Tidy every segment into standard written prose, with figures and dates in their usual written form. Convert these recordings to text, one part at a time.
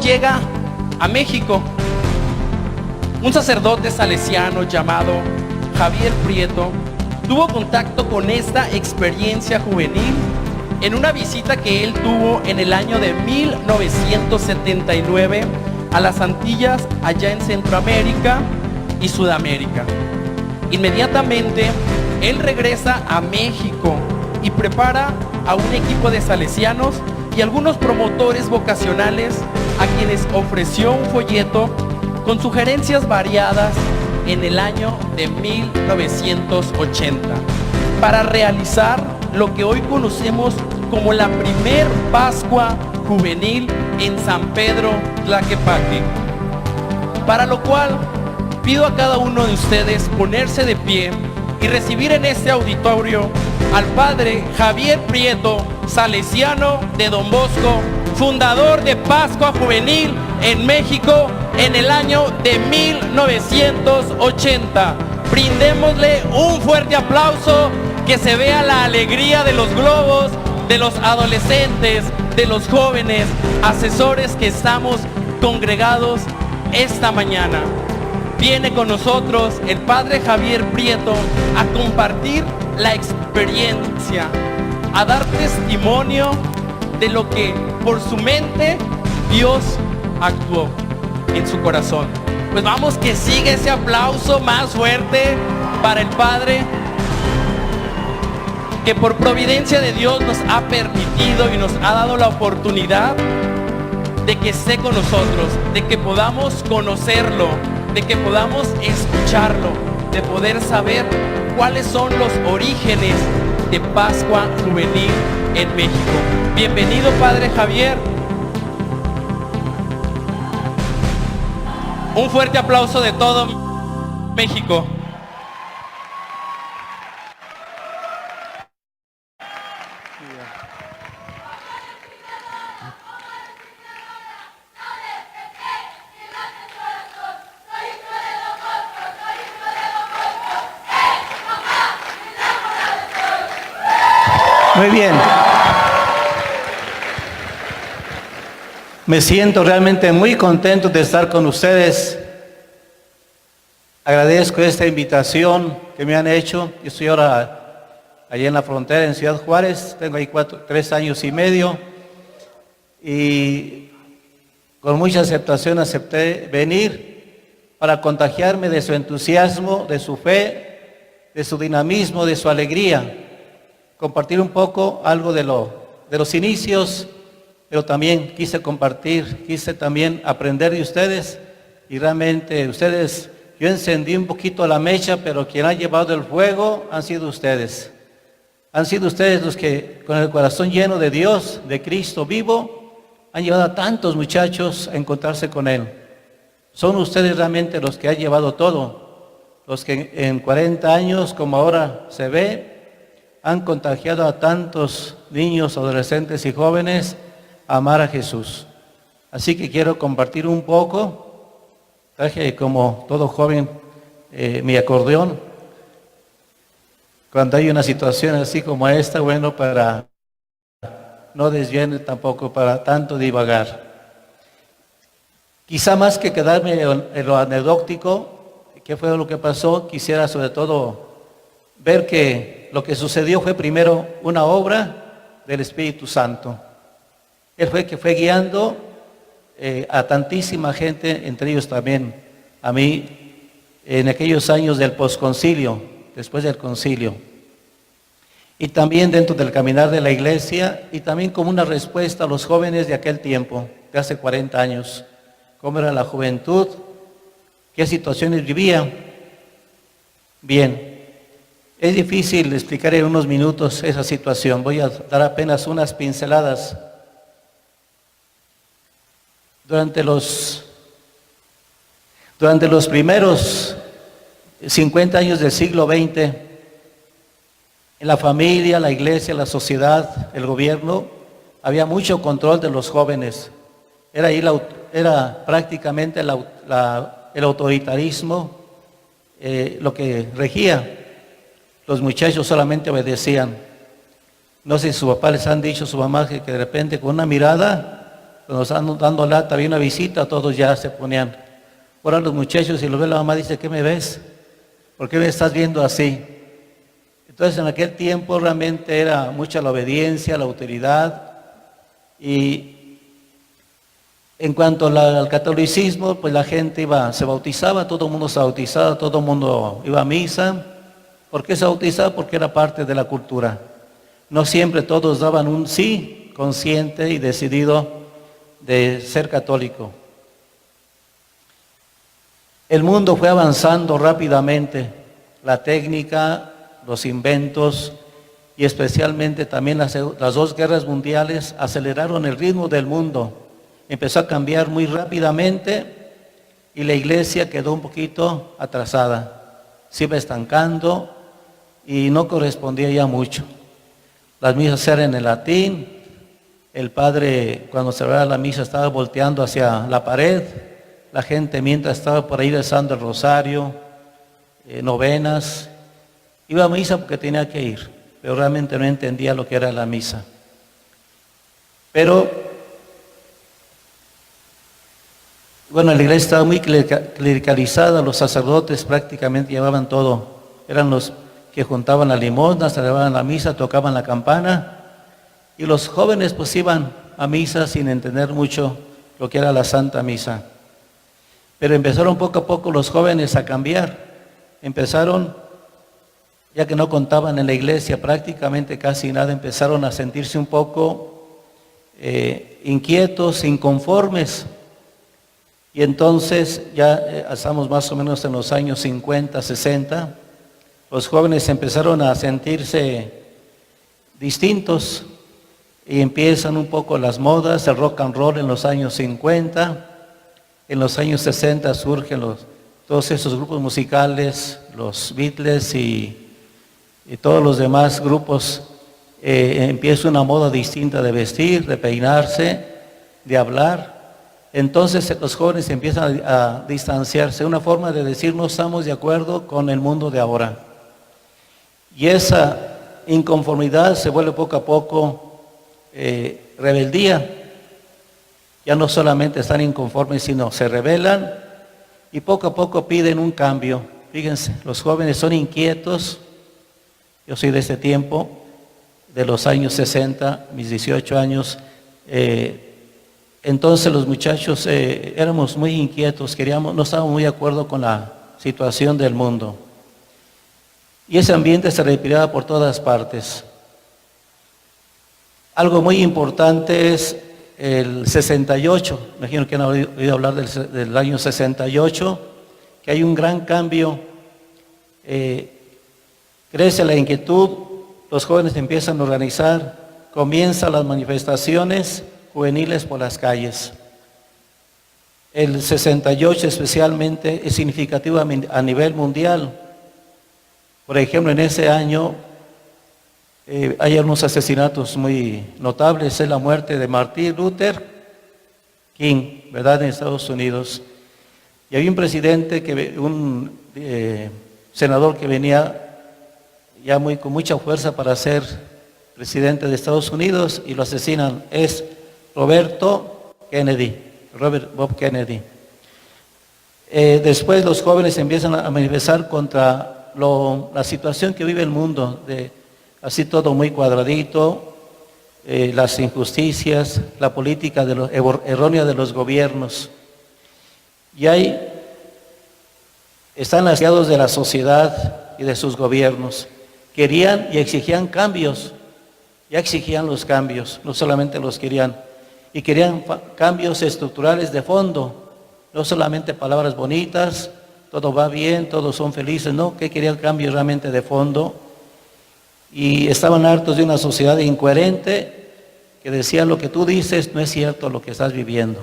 llega a México. Un sacerdote salesiano llamado Javier Prieto tuvo contacto con esta experiencia juvenil en una visita que él tuvo en el año de 1979 a las Antillas, allá en Centroamérica y Sudamérica. Inmediatamente él regresa a México y prepara a un equipo de salesianos y algunos promotores vocacionales a quienes ofreció un folleto con sugerencias variadas en el año de 1980 para realizar lo que hoy conocemos como la primer Pascua Juvenil en San Pedro Tlaquepaque, para lo cual pido a cada uno de ustedes ponerse de pie y recibir en este auditorio al Padre Javier Prieto, salesiano de Don Bosco, fundador de Pascua Juvenil en México en el año de 1980. Brindémosle un fuerte aplauso, que se vea la alegría de los globos, de los adolescentes, de los jóvenes, asesores que estamos congregados esta mañana. Viene con nosotros el Padre Javier Prieto a compartir la experiencia, a dar testimonio de lo que por su mente Dios actuó en su corazón. Pues vamos, que sigue ese aplauso más fuerte para el Padre, que por providencia de Dios nos ha permitido y nos ha dado la oportunidad de que esté con nosotros, de que podamos conocerlo, de que podamos escucharlo, de poder saber cuáles son los orígenes de Pascua Juvenil en México. Bienvenido, Padre Javier. Un fuerte aplauso de todo México. Muy bien. Me siento realmente muy contento de estar con ustedes. Agradezco esta invitación que me han hecho. Yo estoy ahora allí en la frontera, en Ciudad Juárez. Tengo ahí 3 años y medio. Y con mucha aceptación acepté venir para contagiarme de su entusiasmo, de su fe, de su dinamismo, de su alegría. Compartir un poco algo de los inicios, pero también quise también aprender de ustedes, y realmente ustedes, yo encendí un poquito la mecha, pero quien ha llevado el fuego han sido ustedes. Han sido ustedes los que, con el corazón lleno de Dios, de Cristo vivo, han llevado a tantos muchachos a encontrarse con Él. Son ustedes realmente los que han llevado todo, los que en 40 años, como ahora se ve, han contagiado a tantos niños, adolescentes y jóvenes a amar a Jesús. Así que quiero compartir un poco. Traje, como todo joven, mi acordeón. Cuando hay una situación así como esta, bueno, para no desviarme tampoco, para tanto divagar. Quizá más que quedarme en lo anecdótico, qué fue lo que pasó, quisiera sobre todo ver que lo que sucedió fue primero una obra del Espíritu Santo. Él fue el que fue guiando a tantísima gente, entre ellos también a mí, en aquellos años del posconcilio, después del concilio. Y también dentro del caminar de la iglesia, y también como una respuesta a los jóvenes de aquel tiempo, de hace 40 años. Cómo era la juventud, qué situaciones vivía. Bien. Es difícil explicar en unos minutos esa situación. Voy a dar apenas unas pinceladas. Durante los primeros 50 años del siglo XX, en la familia, la iglesia, la sociedad, el gobierno, había mucho control de los jóvenes. Era prácticamente el autoritarismo lo que regía. Los muchachos solamente obedecían. No sé si sus papás les han dicho, su mamá, que de repente con una mirada cuando están dando lata, había una visita, todos ya se ponían. Ahora los muchachos, y los ve la mamá, dice, ¿qué me ves? ¿Por qué me estás viendo así? Entonces en aquel tiempo realmente era mucha la obediencia, la autoridad. Y en cuanto al catolicismo, pues la gente se bautizaba, todo el mundo se bautizaba, todo el mundo iba a misa. ¿Por qué se bautizaba? Porque era parte de la cultura. No siempre todos daban un sí consciente y decidido de ser católico. El mundo fue avanzando rápidamente, la técnica, los inventos y especialmente también las dos guerras mundiales aceleraron el ritmo del mundo. Empezó a cambiar muy rápidamente y la iglesia quedó un poquito atrasada, se iba estancando y no correspondía ya mucho. Las misas eran en latín, el padre cuando celebraba la misa estaba volteando hacia la pared, la gente mientras estaba por ahí rezando el rosario, novenas, iba a misa porque tenía que ir, pero realmente no entendía lo que era la misa. Pero, bueno, la iglesia estaba muy clericalizada, los sacerdotes prácticamente llevaban todo, eran los que juntaban la limosna, celebraban la misa, tocaban la campana, y los jóvenes pues iban a misa sin entender mucho lo que era la Santa Misa. Pero empezaron poco a poco los jóvenes a cambiar, empezaron, ya que no contaban en la iglesia prácticamente casi nada, empezaron a sentirse un poco inquietos, inconformes, y entonces ya estamos más o menos en los años 50, 60, los jóvenes empezaron a sentirse distintos y empiezan un poco las modas, el rock and roll en los años 50, en los años 60 surgen todos esos grupos musicales, los Beatles y todos los demás grupos, empieza una moda distinta de vestir, de peinarse, de hablar. Entonces los jóvenes empiezan a distanciarse, una forma de decir no estamos de acuerdo con el mundo de ahora. Y esa inconformidad se vuelve poco a poco rebeldía. Ya no solamente están inconformes, sino se rebelan y poco a poco piden un cambio. Fíjense, los jóvenes son inquietos. Yo soy de este tiempo, de los años 60, mis 18 años. Entonces los muchachos éramos muy inquietos, no estábamos muy de acuerdo con la situación del mundo. Y ese ambiente se respiraba por todas partes. Algo muy importante es el 68, imagino que han oído hablar del año 68, que hay un gran cambio, crece la inquietud, los jóvenes empiezan a organizar, comienzan las manifestaciones juveniles por las calles. El 68 especialmente es significativo a nivel mundial. Por ejemplo, en ese año hay unos asesinatos muy notables, es la muerte de Martin Luther King, ¿verdad?, en Estados Unidos. Y había un presidente, un senador que venía ya con mucha fuerza para ser presidente de Estados Unidos y lo asesinan, es Robert Bob Kennedy. Después los jóvenes empiezan a manifestar contra la situación que vive el mundo, así todo muy cuadradito, las injusticias, la política errónea de los gobiernos. Y ahí están hastiados de la sociedad y de sus gobiernos. Querían y exigían cambios, ya exigían los cambios, no solamente los querían, y querían cambios estructurales de fondo, no solamente palabras bonitas, todo va bien, todos son felices, no, que querían cambios realmente de fondo. Y estaban hartos de una sociedad incoherente que decía lo que tú dices no es cierto lo que estás viviendo.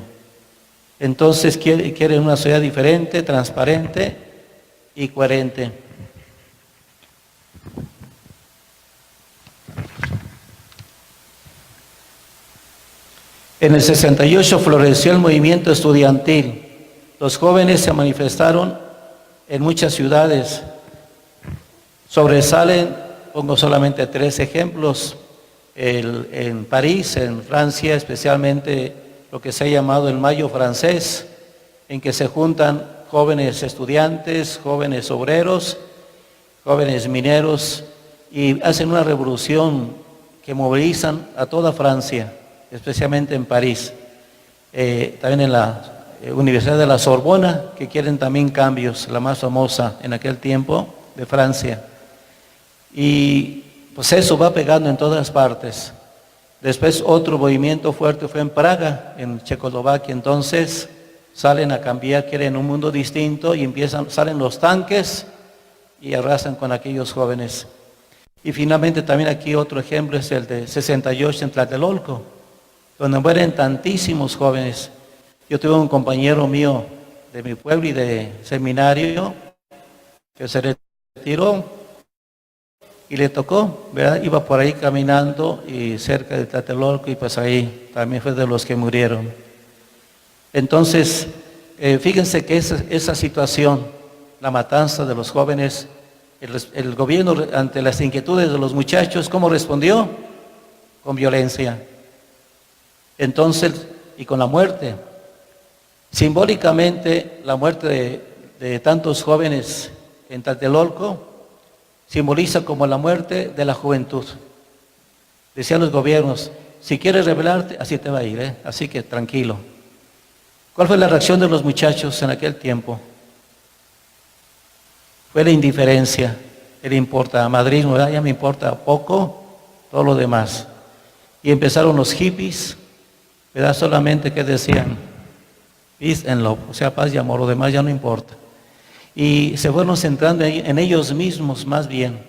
Entonces quieren una sociedad diferente, transparente y coherente. En el 68 floreció el movimiento estudiantil. Los jóvenes se manifestaron en muchas ciudades. Sobresalen, pongo solamente 3 ejemplos, en París, en Francia, especialmente lo que se ha llamado el Mayo francés, en que se juntan jóvenes estudiantes, jóvenes obreros, jóvenes mineros, y hacen una revolución que movilizan a toda Francia, especialmente en París, también en la Universidad de la Sorbona, que quieren también cambios, la más famosa en aquel tiempo de Francia. Y pues eso va pegando en todas partes. Después otro movimiento fuerte fue en Praga, en Checoslovaquia. Entonces salen a cambiar, quieren un mundo distinto y salen los tanques y arrasan con aquellos jóvenes. Y finalmente también aquí otro ejemplo es el de 68 en Tlatelolco, donde mueren tantísimos jóvenes. Yo tuve un compañero mío de mi pueblo y de seminario que se retiró y le tocó, ¿verdad? Iba por ahí caminando y cerca de Tlatelolco y pues ahí también fue de los que murieron. Entonces, fíjense que esa situación, la matanza de los jóvenes, el gobierno ante las inquietudes de los muchachos, ¿cómo respondió? Con violencia. Entonces, y con la muerte. Simbólicamente, la muerte de tantos jóvenes en Tlatelolco simboliza como la muerte de la juventud. Decían los gobiernos, si quieres rebelarte, así te va a ir, así que tranquilo. ¿Cuál fue la reacción de los muchachos en aquel tiempo? Fue la indiferencia, le importa a Madrid, ¿verdad? Ya me importa poco todo lo demás. Y empezaron los hippies, ¿verdad? Solamente que decían, peace and love, o sea, paz y amor, lo demás ya no importa. Y se fueron centrando en ellos mismos más bien,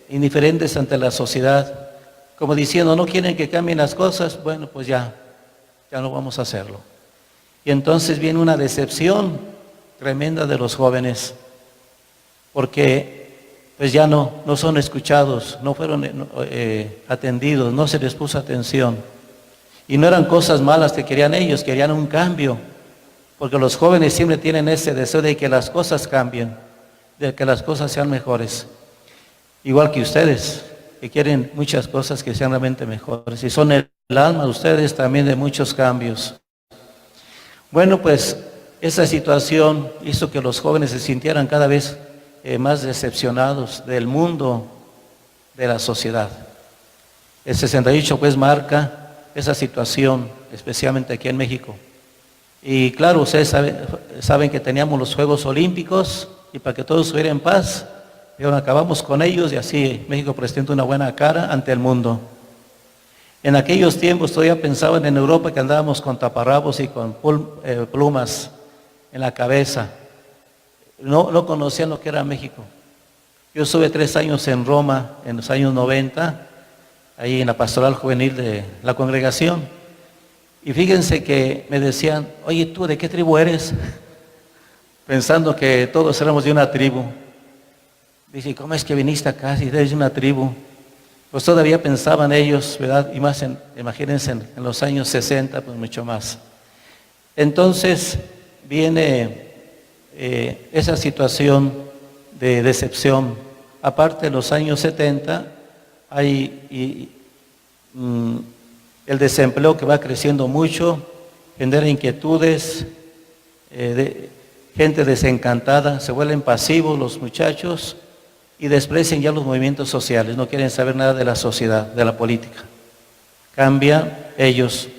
indiferentes ante la sociedad, como diciendo, no quieren que cambien las cosas, bueno, pues ya no vamos a hacerlo. Y entonces viene una decepción tremenda de los jóvenes, porque pues ya no son escuchados, no fueron atendidos, no se les puso atención. Y no eran cosas malas que querían ellos, querían un cambio, porque los jóvenes siempre tienen ese deseo de que las cosas cambien, de que las cosas sean mejores. Igual que ustedes, que quieren muchas cosas que sean realmente mejores. Y son el alma de ustedes también de muchos cambios. Bueno, pues esa situación hizo que los jóvenes se sintieran cada vez más decepcionados del mundo, de la sociedad. El 68 pues marca esa situación, especialmente aquí en México. Y claro, ustedes saben que teníamos los Juegos Olímpicos y para que todo estuviera en paz, pero acabamos con ellos y así México presenta una buena cara ante el mundo. En aquellos tiempos todavía pensaban en Europa que andábamos con taparrabos y con plumas en la cabeza. No conocían lo que era México. Yo estuve 3 años en Roma en los años 90, ahí en la pastoral juvenil de la congregación. Y fíjense que me decían, oye, ¿tú de qué tribu eres? Pensando que todos éramos de una tribu. Dice, ¿cómo es que viniste acá si eres de una tribu? Pues todavía pensaban ellos, ¿verdad? Y más, imagínense, en los años 60, pues mucho más. Entonces viene esa situación de decepción. Aparte, en los años 70 hay el desempleo que va creciendo mucho, genera inquietudes, gente desencantada, se vuelven pasivos los muchachos y desprecian ya los movimientos sociales, no quieren saber nada de la sociedad, de la política. Cambian ellos.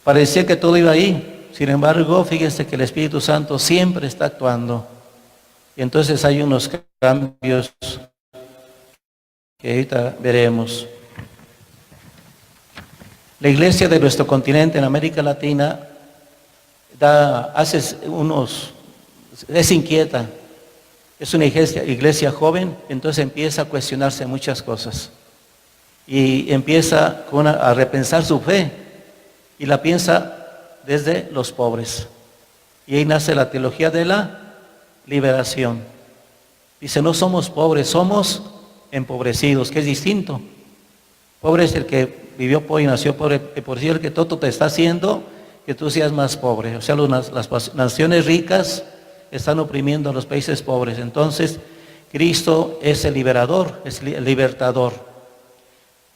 Parecía que todo iba ahí, sin embargo, fíjense que el Espíritu Santo siempre está actuando. Y entonces hay unos cambios que ahorita veremos. La iglesia de nuestro continente en América Latina es inquieta, es una iglesia joven, entonces empieza a cuestionarse muchas cosas y empieza a repensar su fe y la piensa desde los pobres. Y ahí nace la teología de la liberación. Dice, no somos pobres, somos empobrecidos, que es distinto. Pobre es el que vivió pobre y nació pobre, por decir el que todo te está haciendo que tú seas más pobre. O sea, las naciones ricas están oprimiendo a los países pobres. Entonces, Cristo es el liberador, es el libertador.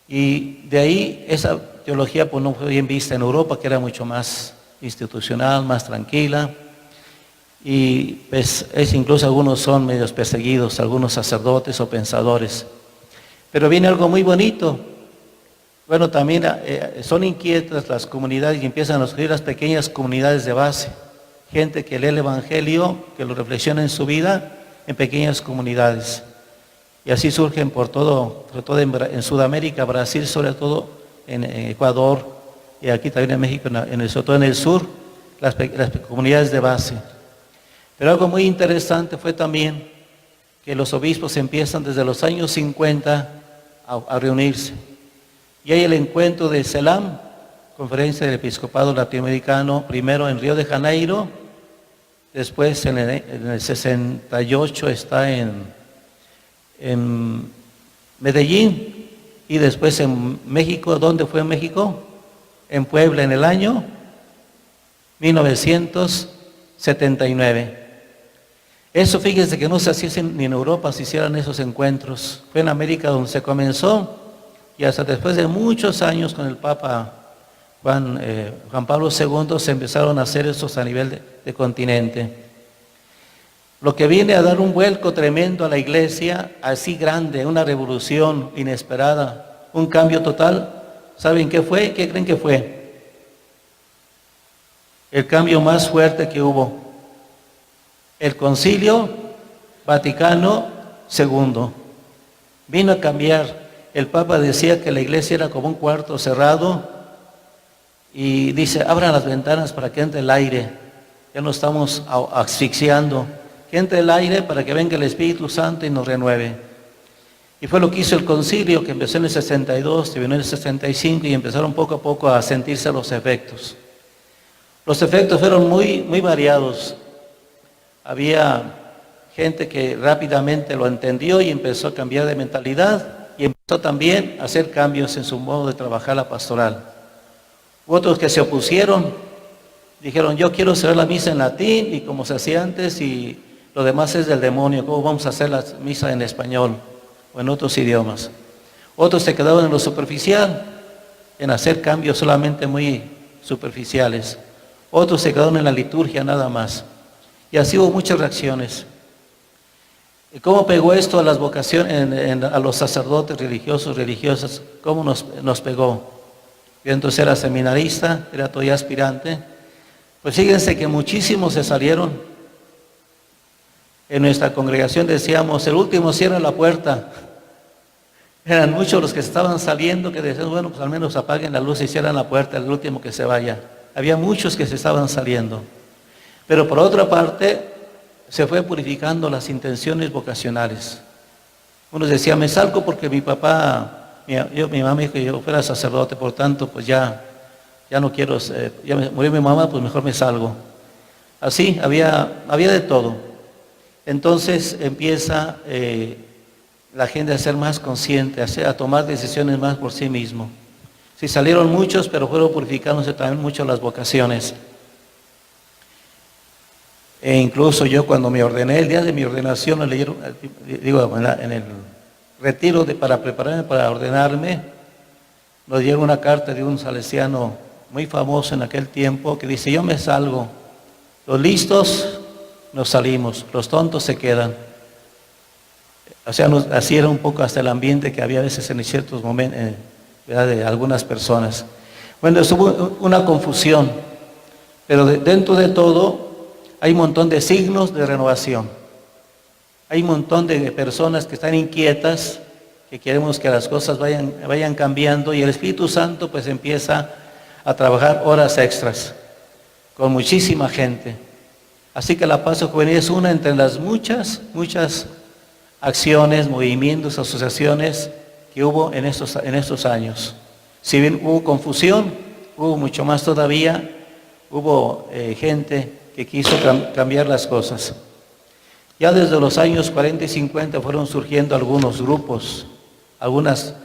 Y de ahí esa teología pues no fue bien vista en Europa, que era mucho más institucional, más tranquila. Y pues incluso algunos son medios perseguidos, algunos sacerdotes o pensadores. Pero viene algo muy bonito. Bueno, también son inquietas las comunidades y empiezan a surgir las pequeñas comunidades de base. Gente que lee el Evangelio, que lo reflexiona en su vida, en pequeñas comunidades. Y así surgen por todo, sobre todo en Sudamérica, Brasil, sobre todo en Ecuador, y aquí también en México, sobre todo en el sur, las comunidades de base. Pero algo muy interesante fue también que los obispos empiezan desde los años 50 a reunirse. Y hay el encuentro de CELAM, Conferencia del Episcopado Latinoamericano, primero en Río de Janeiro, después en el 68 está en Medellín, y después en México. ¿Dónde fue en México? En Puebla, en el año 1979. Eso, fíjense que no se hacía ni en Europa, se hicieran esos encuentros. Fue en América donde se comenzó, y hasta después de muchos años con el Papa Juan Pablo II se empezaron a hacer esos a nivel de continente. Lo que viene a dar un vuelco tremendo a la iglesia, así grande, una revolución inesperada, un cambio total, ¿saben qué fue? ¿Qué creen que fue? El cambio más fuerte que hubo. El Concilio Vaticano II vino a cambiar. El Papa decía que la iglesia era como un cuarto cerrado, y dice, abran las ventanas para que entre el aire, ya nos estamos asfixiando, que entre el aire para que venga el Espíritu Santo y nos renueve. Y fue lo que hizo el concilio, que empezó en el 62, terminó en el 65, y empezaron poco a poco a sentirse los efectos. Los efectos fueron muy variados. Había gente que rápidamente lo entendió y empezó a cambiar de mentalidad, y empezó también a hacer cambios en su modo de trabajar la pastoral. Otros que se opusieron, dijeron, yo quiero hacer la misa en latín y como se hacía antes, y lo demás es del demonio, ¿cómo vamos a hacer la misa en español o en otros idiomas? Otros se quedaron en lo superficial, en hacer cambios solamente muy superficiales. Otros se quedaron en la liturgia nada más. Y así hubo muchas reacciones. ¿Y cómo pegó esto a las vocaciones, a los sacerdotes religiosos, religiosas? ¿Cómo nos pegó? Yo entonces era seminarista, era todavía aspirante. Pues fíjense que muchísimos se salieron. En nuestra congregación decíamos, el último cierra la puerta. Eran muchos los que estaban saliendo, que decían, bueno, pues al menos apaguen la luz y cierran la puerta, el último que se vaya. Había muchos que se estaban saliendo. Pero por otra parte, se fue purificando las intenciones vocacionales. Unos decían, me salgo porque mi papá, mi mamá me dijo que yo fuera sacerdote, por tanto, pues ya no quiero, ya murió mi mamá, pues mejor me salgo. Así, había de todo. Entonces empieza la gente a ser más consciente, a tomar decisiones más por sí mismo. Sí, salieron muchos, pero fueron purificándose también mucho las vocaciones. E incluso yo cuando me ordené, el día de mi ordenación, en el retiro para prepararme para ordenarme, nos dieron una carta de un salesiano muy famoso en aquel tiempo que dice, yo me salgo, los listos nos salimos, los tontos se quedan. O sea, así era un poco hasta el ambiente que había a veces en ciertos momentos, de algunas personas. Bueno, hubo una confusión, pero dentro de todo hay un montón de signos de renovación. Hay un montón de personas que están inquietas, que queremos que las cosas vayan cambiando, y el Espíritu Santo pues empieza a trabajar horas extras con muchísima gente. Así que la Pastoral Juvenil es una entre las muchas acciones, movimientos, asociaciones que hubo en estos años. Si bien hubo confusión, hubo mucho más todavía, hubo gente que quiso cambiar las cosas. Ya desde los años 40 y 50 fueron surgiendo algunos grupos, algunas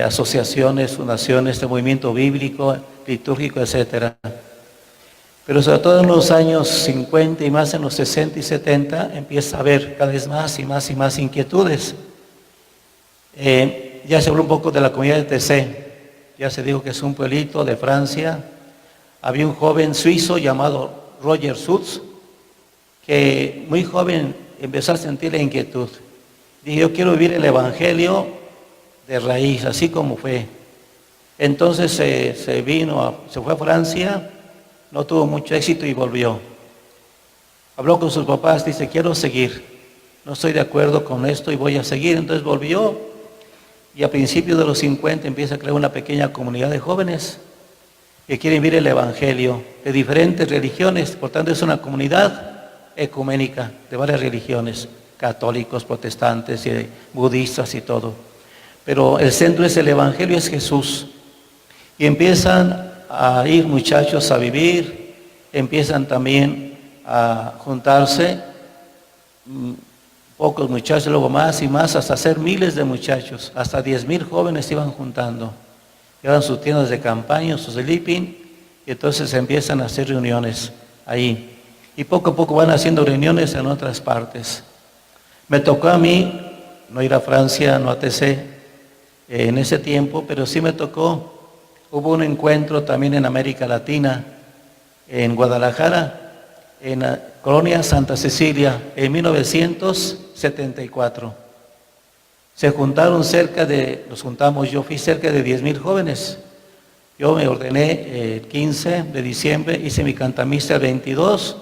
asociaciones, fundaciones de movimiento bíblico, litúrgico, etc. Pero sobre todo en los años 50 y más en los 60 y 70 empieza a haber cada vez más y más inquietudes. Ya se habló un poco de la comunidad de TC. ya se dijo que es un pueblito de Francia. Había un joven suizo llamado Roger Schutz, que muy joven empezó a sentir la inquietud. Dije, yo quiero vivir el Evangelio de raíz, así como fue. Entonces se fue a Francia, no tuvo mucho éxito y volvió. Habló con sus papás, dice, quiero seguir, no estoy de acuerdo con esto y voy a seguir. Entonces volvió y a principios de los 50 empieza a crear una pequeña comunidad de jóvenes que quieren vivir el Evangelio de diferentes religiones. Por tanto, es una comunidad ecuménica de varias religiones, católicos, protestantes, budistas y todo. Pero el centro es el Evangelio, es Jesús. Y empiezan a ir muchachos a vivir, empiezan también a juntarse, pocos muchachos, luego más y más, hasta ser miles de muchachos, hasta 10,000 jóvenes se iban juntando. Llevan sus tiendas de campaña, sus sleeping, y entonces empiezan a hacer reuniones ahí. Y poco a poco van haciendo reuniones en otras partes. Me tocó a mí no ir a Francia, no a TC en ese tiempo, pero sí me tocó. Hubo un encuentro también en América Latina, en Guadalajara, en la colonia Santa Cecilia, en 1974. Yo fui cerca de 10,000 jóvenes. Yo me ordené el 15 de diciembre, hice mi cantamista el 22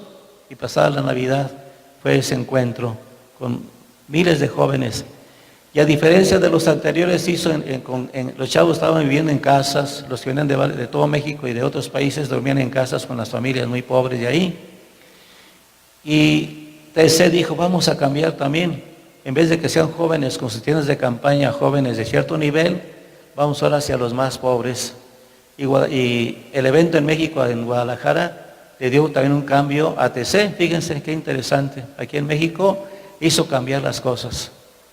y pasada la Navidad fue ese encuentro con miles de jóvenes. Y a diferencia de los anteriores, los chavos estaban viviendo en casas, los que venían de todo México y de otros países dormían en casas con las familias muy pobres de ahí. Y TC dijo, vamos a cambiar también. En vez de que sean jóvenes con sus tiendas de campaña, jóvenes de cierto nivel, vamos ahora hacia los más pobres. Y el evento en México, en Guadalajara, le dio también un cambio a TC. Fíjense qué interesante. Aquí en México hizo cambiar las cosas.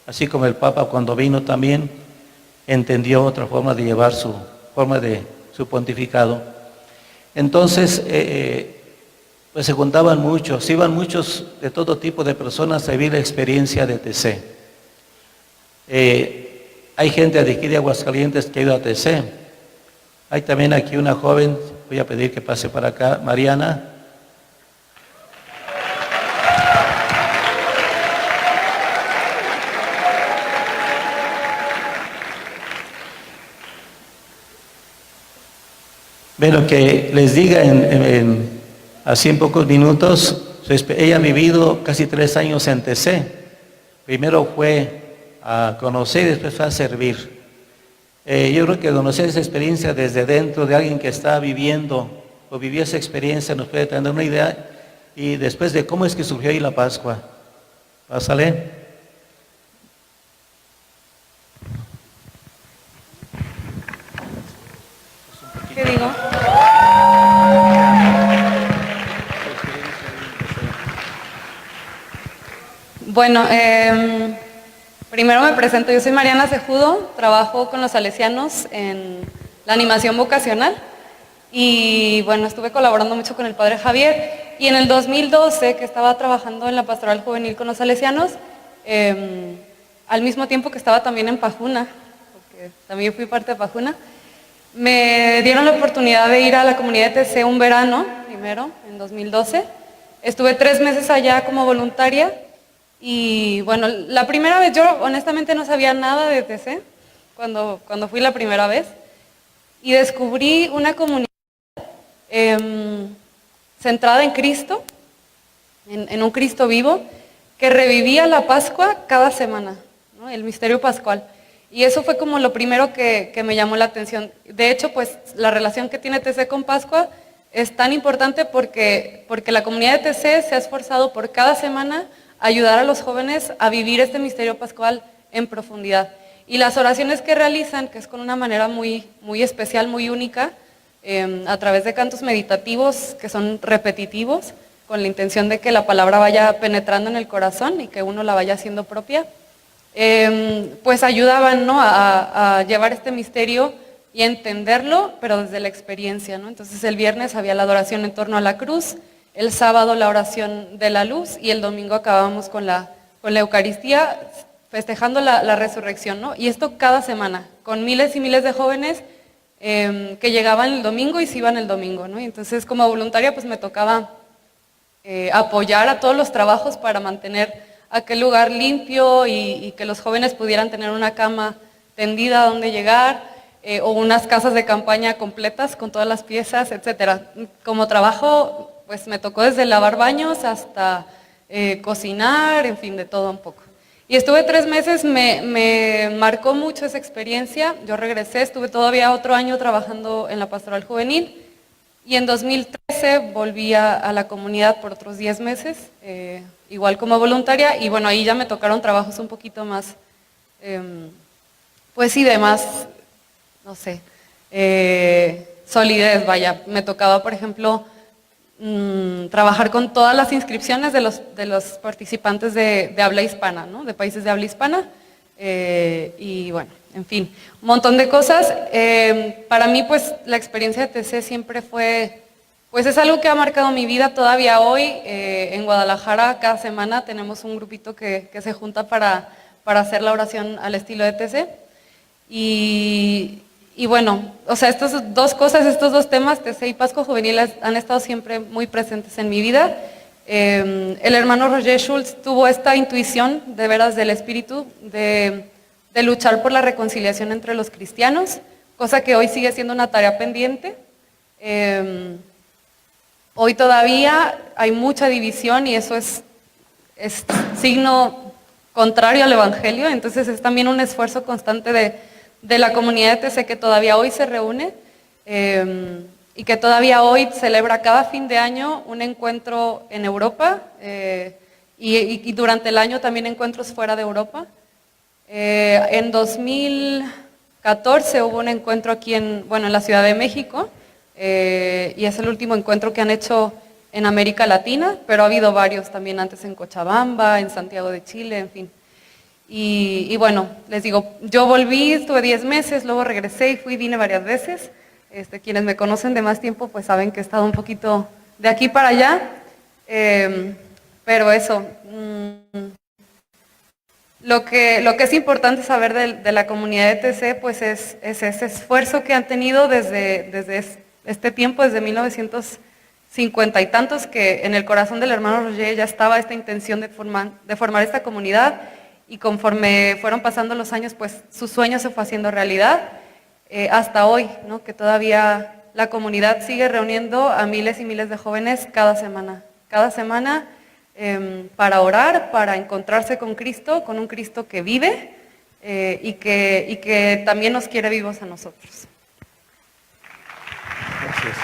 Así como el Papa cuando vino también entendió otra forma de llevar su pontificado. Entonces, pues se juntaban muchos, iban muchos de todo tipo de personas a vivir la experiencia de TC. Hay gente de aquí de Aguascalientes que ha ido a TC. Hay también aquí una joven, voy a pedir que pase para acá, Mariana. Bueno, que les diga así en pocos minutos, ella ha vivido casi 3 años en TC. Primero fue a conocer y después fue a servir. Yo creo que conocer esa experiencia desde dentro de alguien que está viviendo o vivió esa experiencia nos puede tener una idea y después de cómo es que surgió ahí la Pascua. Pásale. ¿Qué digo? Bueno, primero me presento, yo soy Mariana Cejudo, trabajo con los salesianos en la animación vocacional y bueno, estuve colaborando mucho con el padre Javier y en el 2012 que estaba trabajando en la pastoral juvenil con los salesianos, al mismo tiempo que estaba también en Pajuna, porque también fui parte de Pajuna, me dieron la oportunidad de ir a la comunidad de TC un verano, primero, en 2012. Estuve 3 meses allá como voluntaria y bueno, la primera vez yo honestamente no sabía nada de TC cuando fui la primera vez y descubrí una comunidad centrada en Cristo, en un Cristo vivo, que revivía la Pascua cada semana, ¿no? El misterio pascual. Y eso fue como lo primero que me llamó la atención. De hecho, pues la relación que tiene TC con Pascua es tan importante porque la comunidad de TC se ha esforzado por cada semana ayudar a los jóvenes a vivir este misterio pascual en profundidad. Y las oraciones que realizan, que es con una manera muy, muy especial, muy única, a través de cantos meditativos que son repetitivos, con la intención de que la palabra vaya penetrando en el corazón y que uno la vaya haciendo propia, pues ayudaban, ¿no?, a llevar este misterio y a entenderlo, pero desde la experiencia, ¿no? Entonces el viernes había la adoración en torno a la cruz, el sábado la oración de la luz y el domingo acabábamos con la Eucaristía festejando la resurrección, ¿no? Y esto cada semana, con miles y miles de jóvenes que llegaban el domingo y se iban el domingo, ¿no? Y entonces como voluntaria pues me tocaba apoyar a todos los trabajos para mantener aquel lugar limpio y que los jóvenes pudieran tener una cama tendida donde llegar, o unas casas de campaña completas con todas las piezas, etcétera. Como trabajo, pues me tocó desde lavar baños hasta cocinar, en fin, de todo un poco. Y estuve 3 meses, me marcó mucho esa experiencia. Yo regresé, estuve todavía otro año trabajando en la pastoral juvenil, y en 2013 volví a la comunidad por otros 10 meses, igual como voluntaria, y bueno, ahí ya me tocaron trabajos un poquito más, pues sí, de más, no sé, solidez, vaya. Me tocaba, por ejemplo, trabajar con todas las inscripciones de los participantes de habla hispana, ¿no? De países de habla hispana, y bueno, en fin, un montón de cosas. Para mí, pues, la experiencia de TC siempre fue, pues es algo que ha marcado mi vida todavía hoy. En Guadalajara cada semana tenemos un grupito que se junta para hacer la oración al estilo de TC. Y bueno, o sea, estas dos cosas, estos dos temas, TC y Pascua Juvenil, han estado siempre muy presentes en mi vida. El hermano Roger Schultz tuvo esta intuición, de veras, del Espíritu, de luchar por la reconciliación entre los cristianos, cosa que hoy sigue siendo una tarea pendiente. Hoy todavía hay mucha división y eso es signo contrario al Evangelio, entonces es también un esfuerzo constante de la comunidad de TC que todavía hoy se reúne, y que todavía hoy celebra cada fin de año un encuentro en Europa, y durante el año también encuentros fuera de Europa. En 2014 hubo un encuentro aquí en la Ciudad de México, y es el último encuentro que han hecho en América Latina, pero ha habido varios también antes en Cochabamba, en Santiago de Chile, en fin. Y bueno, les digo, yo volví, estuve 10 meses, luego regresé y vine varias veces. Quienes me conocen de más tiempo pues saben que he estado un poquito de aquí para allá, pero eso, lo que es importante saber de la comunidad de TC pues es ese esfuerzo que han tenido desde este tiempo, desde 1950 y tantos, que en el corazón del hermano Roger ya estaba esta intención de formar esta comunidad. Y conforme fueron pasando los años, pues su sueño se fue haciendo realidad, hasta hoy, ¿no? Que todavía la comunidad sigue reuniendo a miles y miles de jóvenes cada semana, para orar, para encontrarse con Cristo, con un Cristo que vive, y que también nos quiere vivos a nosotros. Gracias.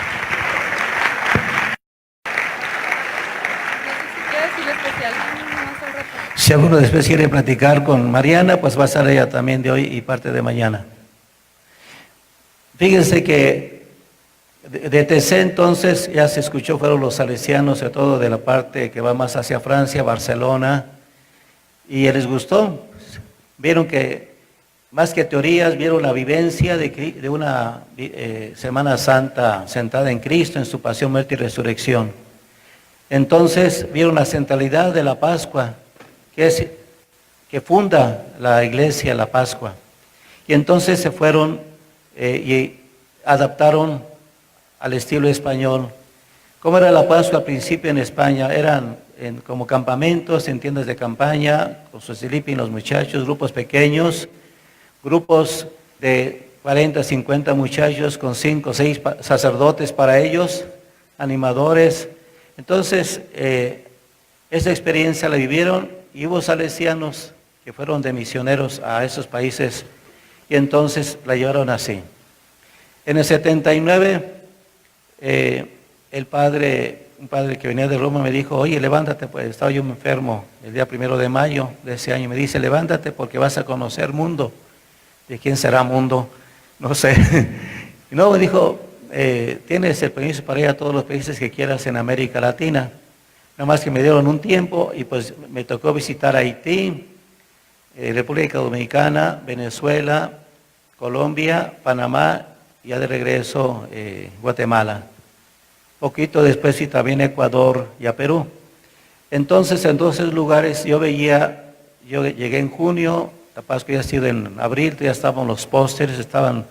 Si alguno después quiere platicar con Mariana, pues va a estar ella también de hoy y parte de mañana. Fíjense que de TC entonces ya se escuchó, fueron los salesianos, sobre todo de la parte que va más hacia Francia, Barcelona, y les gustó. Vieron que más que teorías, vieron la vivencia de una Semana Santa centrada en Cristo, en su pasión, muerte y resurrección. Entonces vieron la centralidad de la Pascua, que funda la iglesia, la Pascua. Y entonces se fueron y adaptaron al estilo español. ¿Cómo era la Pascua al principio en España? Eran como campamentos, en tiendas de campaña, con su sleeping los muchachos, grupos pequeños, grupos de 40, 50 muchachos con 5 o 6 sacerdotes para ellos, animadores. Entonces, esa experiencia la vivieron. Y hubo salesianos que fueron de misioneros a esos países y entonces la llevaron así. En el 79, un padre que venía de Roma me dijo, oye, levántate, pues estaba yo enfermo el día 1 de mayo de ese año. Me dice, levántate porque vas a conocer mundo. ¿De quién será mundo? No sé. Y luego me dijo, tienes el permiso para ir a todos los países que quieras en América Latina. Nada más que me dieron un tiempo y pues me tocó visitar Haití, República Dominicana, Venezuela, Colombia, Panamá y ya de regreso Guatemala. Poquito después sí también Ecuador y a Perú. Entonces en todos esos lugares yo llegué en junio, la Pascua ya ha sido en abril, ya estaban los pósteres, estaban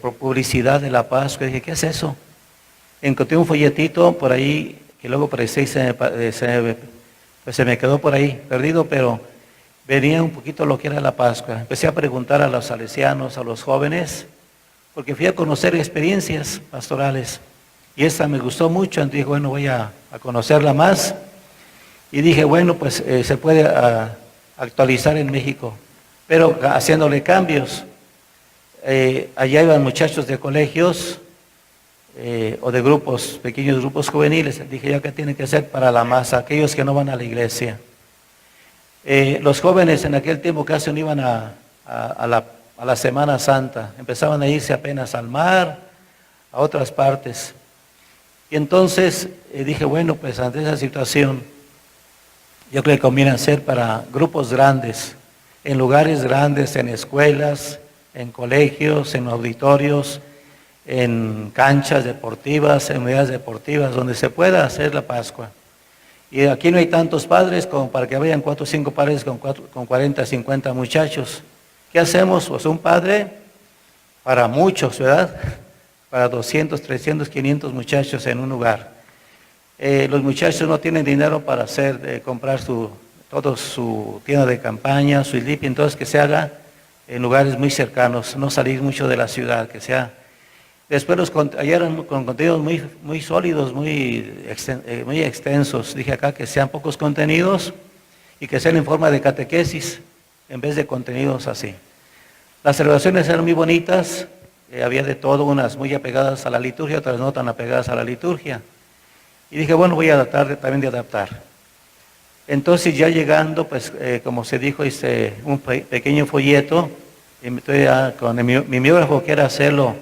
por publicidad de la Pascua. Dije, ¿qué es eso? Encontré un folletito por ahí que luego parecía y se me quedó por ahí perdido, pero venía un poquito lo que era la Pascua. Empecé a preguntar a los salesianos, a los jóvenes, porque fui a conocer experiencias pastorales. Y esta me gustó mucho, entonces dije, bueno, voy a conocerla más. Y dije, bueno, pues se puede actualizar en México, pero haciéndole cambios. Allá iban muchachos de colegios o de grupos, pequeños grupos juveniles. Dije, ya que tiene que ser para la masa, aquellos que no van a la iglesia. Los jóvenes en aquel tiempo casi no iban a la Semana Santa, empezaban a irse apenas al mar, a otras partes. Y entonces dije, bueno, pues ante esa situación, yo creo que conviene hacer para grupos grandes, en lugares grandes, en escuelas, en colegios, en auditorios, en canchas deportivas, en unidades deportivas, donde se pueda hacer la Pascua. Y aquí no hay tantos padres como para que vayan 4 o 5 padres con 40, 50 muchachos. ¿Qué hacemos? Pues un padre para muchos, ¿verdad? Para 200, 300, 500 muchachos en un lugar. Los muchachos no tienen dinero para comprar su tienda de campaña, su sleeping, entonces que se haga en lugares muy cercanos, no salir mucho de la ciudad, que sea. Después allá eran con contenidos muy sólidos, muy extensos. Dije acá que sean pocos contenidos y que sean en forma de catequesis en vez de contenidos así. Las celebraciones eran muy bonitas, había de todo, unas muy apegadas a la liturgia, otras no tan apegadas a la liturgia. Y dije, bueno, voy a tratar también de adaptar. Entonces ya llegando, pues como se dijo, hice un pequeño folleto, y estoy con mi mimeógrafo, que era hacerlo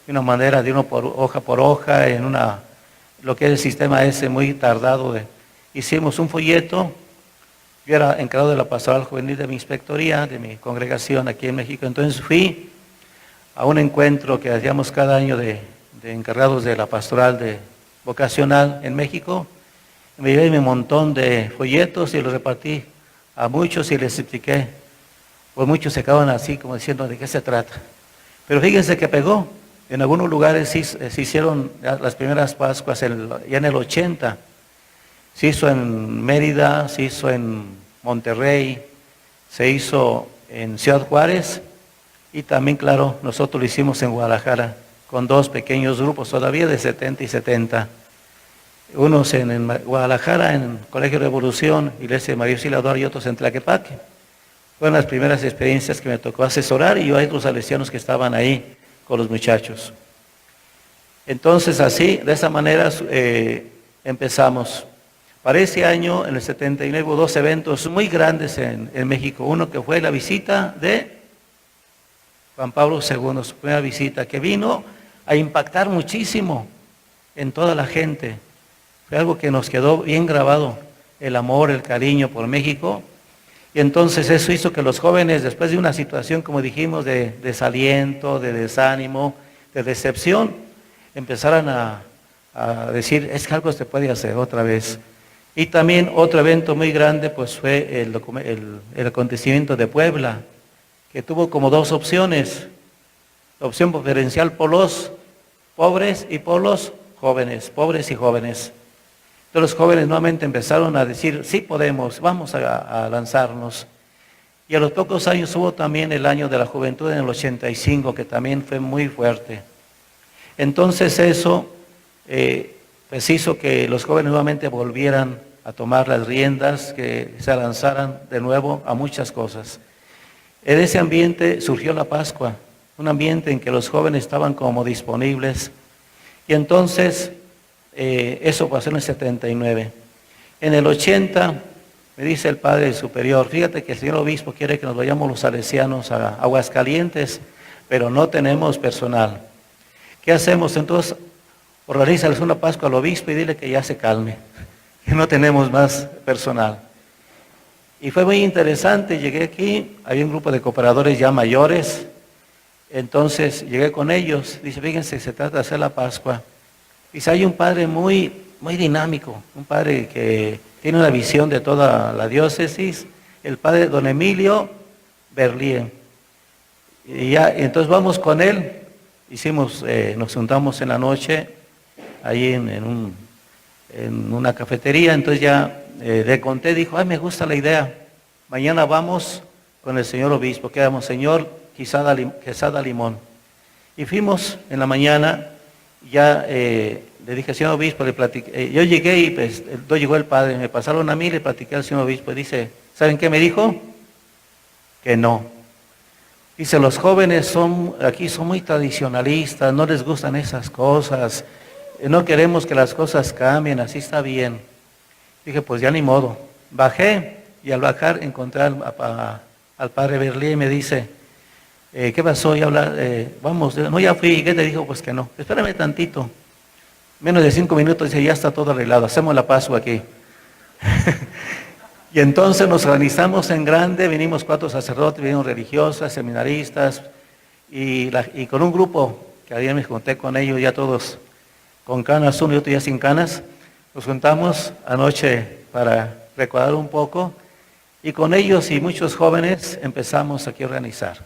de una manera, de uno por hoja, lo que es el sistema ese muy tardado. Hicimos un folleto. Yo era encargado de la pastoral juvenil de mi inspectoría, de mi congregación aquí en México. Entonces fui a un encuentro que hacíamos cada año de encargados de la pastoral vocacional en México. Me llevé mi montón de folletos y los repartí a muchos y les expliqué. Pues muchos se quedaban así como diciendo de qué se trata. Pero fíjense que pegó. En algunos lugares se hicieron las primeras Pascuas ya en el 80. Se hizo en Mérida, se hizo en Monterrey, se hizo en Ciudad Juárez y también, claro, nosotros lo hicimos en Guadalajara con 2 pequeños grupos todavía de 70 y 70. Unos en Guadalajara, en Colegio Revolución, Iglesia de María Auxiliadora, y otros en Tlaquepaque. Fueron las primeras experiencias que me tocó asesorar y hay otros salesianos que estaban ahí con los muchachos. Entonces así, de esa manera empezamos. Para ese año, en el 79, hubo 2 eventos muy grandes en México. Uno que fue la visita de Juan Pablo II, su primera visita, que vino a impactar muchísimo en toda la gente. Fue algo que nos quedó bien grabado, el amor, el cariño por México. Y entonces eso hizo que los jóvenes, después de una situación, como dijimos, de desaliento, de desánimo, de decepción, empezaran a decir, es que algo se puede hacer otra vez. Y también otro evento muy grande pues fue el acontecimiento de Puebla, que tuvo como 2 opciones. La opción preferencial por los pobres y por los jóvenes, pobres y jóvenes. Entonces los jóvenes nuevamente empezaron a decir, sí podemos, vamos a lanzarnos. Y a los pocos años hubo también el año de la juventud en el 85, que también fue muy fuerte. Entonces eso pues hizo que los jóvenes nuevamente volvieran a tomar las riendas, que se lanzaran de nuevo a muchas cosas. En ese ambiente surgió la Pascua, un ambiente en que los jóvenes estaban como disponibles. Y entonces eso pasó en el 79. En el 80 me dice el Padre Superior, fíjate que el señor obispo quiere que nos vayamos los salesianos a Aguascalientes, pero no tenemos personal. ¿Qué hacemos? Entonces, organízales una Pascua al obispo y dile que ya se calme, que no tenemos más personal. Y fue muy interesante, llegué aquí, había un grupo de cooperadores ya mayores, entonces llegué con ellos, dice, fíjense, se trata de hacer la Pascua. Dice, hay un padre muy dinámico, un padre que tiene una visión de toda la diócesis, el padre don Emilio Berlien. Y ya, entonces vamos con él nos juntamos en la noche ahí en una cafetería. Entonces ya le conté, dijo, ay, me gusta la idea, mañana vamos con el señor obispo, que éramos señor Quesada Limón. Y fuimos en la mañana, ya le dije al señor obispo, le platiqué, yo llegué y pues, llegó el padre, me pasaron a mí, le platiqué al señor obispo y dice, ¿saben qué me dijo? Que no. Dice, los jóvenes aquí son muy tradicionalistas, no les gustan esas cosas, no queremos que las cosas cambien, así está bien. Dije, pues ya ni modo. Bajé y al bajar encontré al padre Berlín y me dice, ¿qué pasó? Vamos, no, ya fui. ¿Y qué te dijo? Pues que no. Espérame tantito. Menos de 5 minutos, dice, ya está todo arreglado, hacemos la Pascua aquí. Y entonces nos organizamos en grande, vinimos 4 sacerdotes, vinimos religiosas, seminaristas, y con un grupo, que ayer me junté con ellos, ya todos con canas, uno y otro ya sin canas, nos juntamos anoche para recordar un poco, y con ellos y muchos jóvenes empezamos aquí a organizar.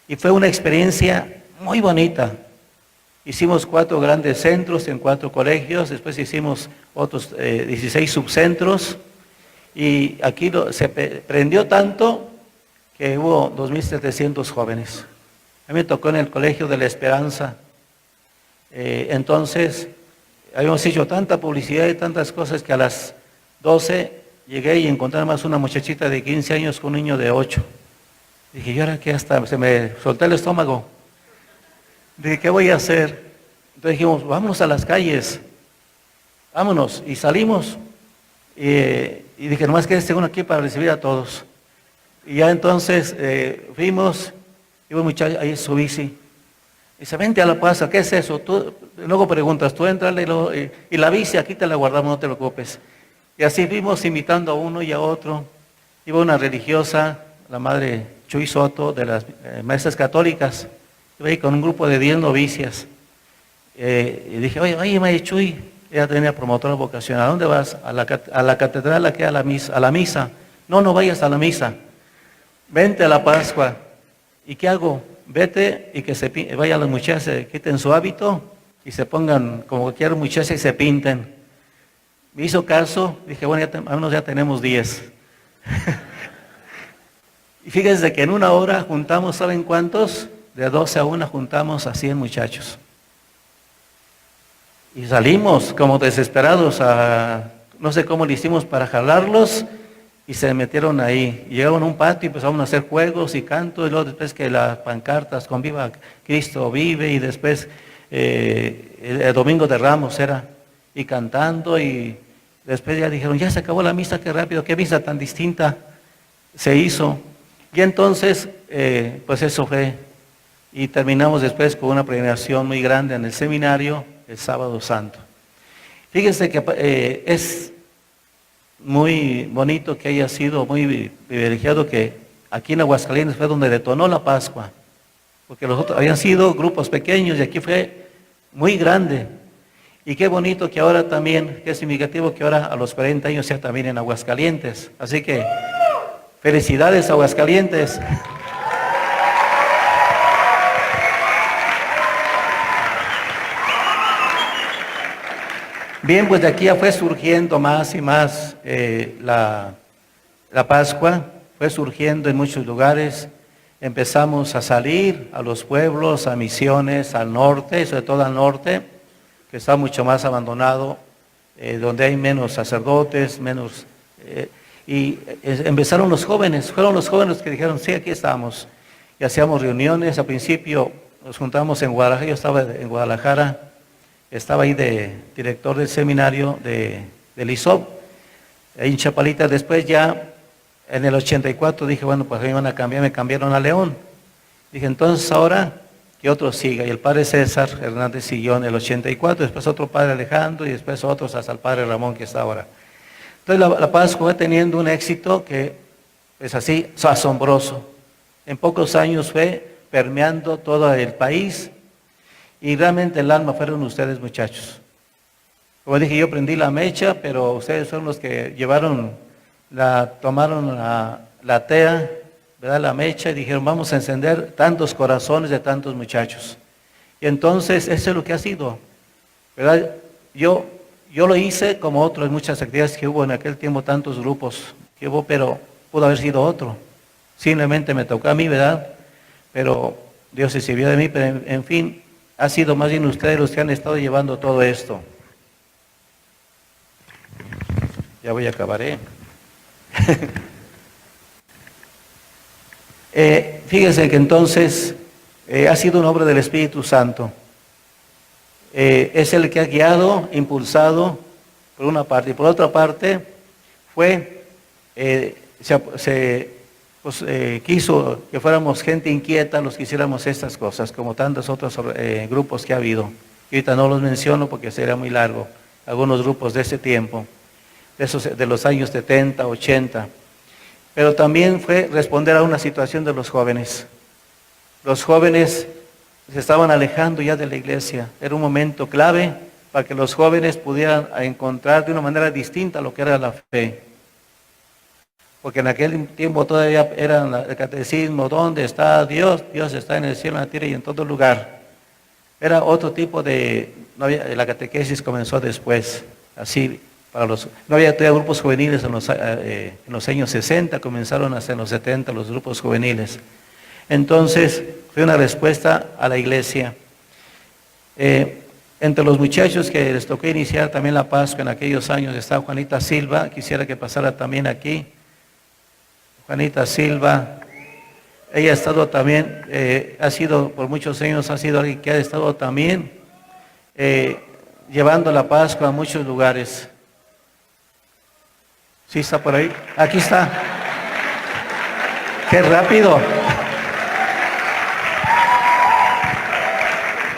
Y fue una experiencia muy bonita. Hicimos 4 grandes centros en 4 colegios, después hicimos otros 16 subcentros, y aquí se prendió tanto que hubo 2.700 jóvenes. A mí me tocó en el Colegio de la Esperanza. Entonces, habíamos hecho tanta publicidad y tantas cosas que a las 12 llegué y encontré más una muchachita de 15 años con un niño de 8. Dije, ¿y ahora qué? Hasta se me soltó el estómago. Dije, ¿qué voy a hacer? Entonces dijimos, vámonos a las calles, vámonos. Y salimos. Y dije, nomás que uno aquí para recibir a todos. Y ya entonces fuimos, y un muchacho, ahí su bici. Dice, vente a la Pascua, ¿qué es eso? Luego preguntas, tú entrale y la bici aquí te la guardamos, no te preocupes. Y así fuimos invitando a uno y a otro. Iba una religiosa, la madre Chuy Soto, de las maestras católicas. Iba ahí con un grupo de 10 novicias. Y dije, oye, madre Chuy, ella tenía promotora vocacional, ¿a dónde vas? A la catedral, aquí a la misa. No vayas a la misa. Vente a la Pascua. ¿Y qué hago? Vete y que vayan las muchachas, se quiten su hábito y se pongan como cualquier muchacha y se pinten. Me hizo caso, dije, bueno, al menos ya tenemos 10. Y fíjense que en una hora juntamos, ¿saben cuántos? De 12 a 1 juntamos a 100 muchachos. Y salimos como desesperados no sé cómo le hicimos para jalarlos, y se metieron ahí. Y llegaron a un patio y empezaron a hacer juegos y canto, y luego después que las pancartas con Viva Cristo Vive, y después el Domingo de Ramos era, y cantando, y después ya dijeron, ya se acabó la misa, qué rápido, qué misa tan distinta se hizo. Y entonces, pues eso fue, y terminamos después con una peregrinación muy grande en el seminario, el Sábado Santo. Fíjense que es muy bonito que haya sido muy privilegiado que aquí en Aguascalientes fue donde detonó la Pascua, porque los otros habían sido grupos pequeños y aquí fue muy grande. Y qué bonito que ahora también, qué significativo que ahora a los 40 años sea también en Aguascalientes. Así que felicidades, Aguascalientes. Bien, pues de aquí ya fue surgiendo más y más la Pascua, fue surgiendo en muchos lugares. Empezamos a salir a los pueblos, a misiones, al norte, sobre todo al norte, que está mucho más abandonado, donde hay menos sacerdotes, y empezaron los jóvenes, fueron los jóvenes que dijeron, sí, aquí estamos. Y hacíamos reuniones, al principio nos juntamos en Guadalajara, yo estaba en Guadalajara, estaba ahí de director del seminario del ISOP, ahí en Chapalita. Después ya en el 84 dije, bueno, pues me van a cambiar, me cambiaron a León. Dije, entonces ahora que otro siga. Y el padre César Hernández siguió en el 84, después otro padre Alejandro y después otros hasta el padre Ramón que está ahora. Entonces la Pascua fue teniendo un éxito que es así, asombroso. En pocos años fue permeando todo el país. Y realmente el alma fueron ustedes, muchachos. Como dije, yo prendí la mecha, pero ustedes son los que tomaron la tea, ¿verdad? La mecha, y dijeron, vamos a encender tantos corazones de tantos muchachos. Y Y entonces eso es lo que ha sido, ¿verdad? Yo lo hice como otro en muchas actividades que hubo en aquel tiempo, tantos grupos que hubo, pero pudo haber sido otro. Simplemente me tocó a mí, ¿verdad? Pero Dios se sirvió de mí, pero en fin, ha sido más bien ustedes los que han estado llevando todo esto. Ya voy a acabar, fíjense que entonces ha sido una obra del Espíritu Santo. Es el que ha guiado, impulsado, por una parte. Y por otra parte, quiso que fuéramos gente inquieta, los que hiciéramos estas cosas, como tantos otros grupos que ha habido. Y ahorita no los menciono porque sería muy largo. Algunos grupos de ese tiempo, de los años 70, 80. Pero también fue responder a una situación de los jóvenes. Los jóvenes se estaban alejando ya de la iglesia. Era un momento clave para que los jóvenes pudieran encontrar de una manera distinta lo que era la fe. Porque en aquel tiempo todavía era el catecismo, ¿dónde está Dios? Dios está en el cielo, en la tierra y en todo lugar. Era otro tipo la catequesis comenzó después, así. No había todavía grupos juveniles en los años 60, comenzaron hasta en los 70 los grupos juveniles. Entonces, fue una respuesta a la iglesia. Entre los muchachos que les tocó iniciar también la Pascua en aquellos años está Juanita Silva, quisiera que pasara también aquí. Juanita Silva, ella ha estado también, ha sido por muchos años, ha sido alguien que ha estado también llevando la Pascua a muchos lugares. ¿Sí está por ahí? Aquí está. ¡Qué rápido!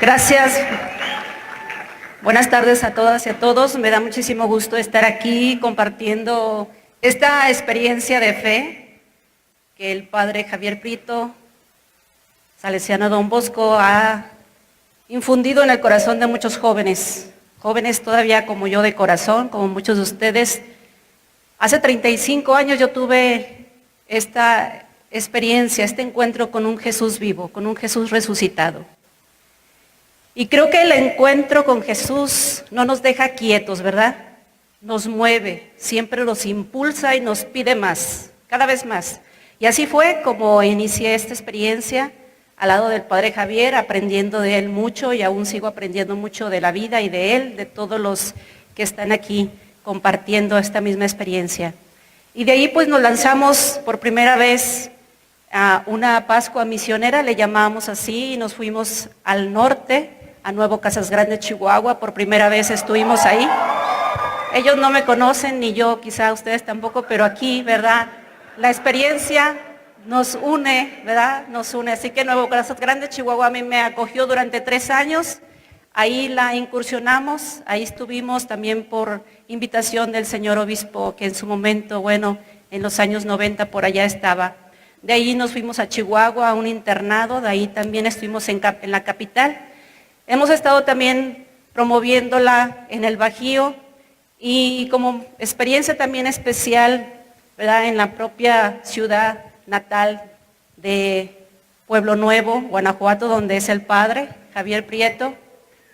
Gracias. Buenas tardes a todas y a todos. Me da muchísimo gusto estar aquí compartiendo esta experiencia de fe que el padre Javier Prieto, salesiano Don Bosco, ha infundido en el corazón de muchos jóvenes. Jóvenes todavía como yo de corazón, como muchos de ustedes. Hace 35 años yo tuve esta experiencia, este encuentro con un Jesús vivo, con un Jesús resucitado. Y creo que el encuentro con Jesús no nos deja quietos, ¿verdad? Nos mueve, siempre nos impulsa y nos pide más, cada vez más. Y así fue como inicié esta experiencia al lado del padre Javier, aprendiendo de él mucho y aún sigo aprendiendo mucho de la vida y de él, de todos los que están aquí compartiendo esta misma experiencia. Y de ahí pues nos lanzamos por primera vez a una Pascua misionera, le llamábamos así, y nos fuimos al norte, a Nuevo Casas Grandes, Chihuahua. Por primera vez estuvimos ahí. Ellos no me conocen, ni yo, quizá ustedes tampoco, pero aquí, ¿verdad? La experiencia nos une, ¿verdad? Nos une. Así que Nuevo Casas Grandes, Chihuahua, a mí me acogió durante 3 años. Ahí la incursionamos, ahí estuvimos también por invitación del señor obispo, que en su momento, bueno, en los años 90 por allá estaba. De ahí nos fuimos a Chihuahua, a un internado, de ahí también estuvimos en la capital. Hemos estado también promoviéndola en el Bajío y como experiencia también especial, ¿verdad?, en la propia ciudad natal de Pueblo Nuevo, Guanajuato, donde es el padre Javier Prieto,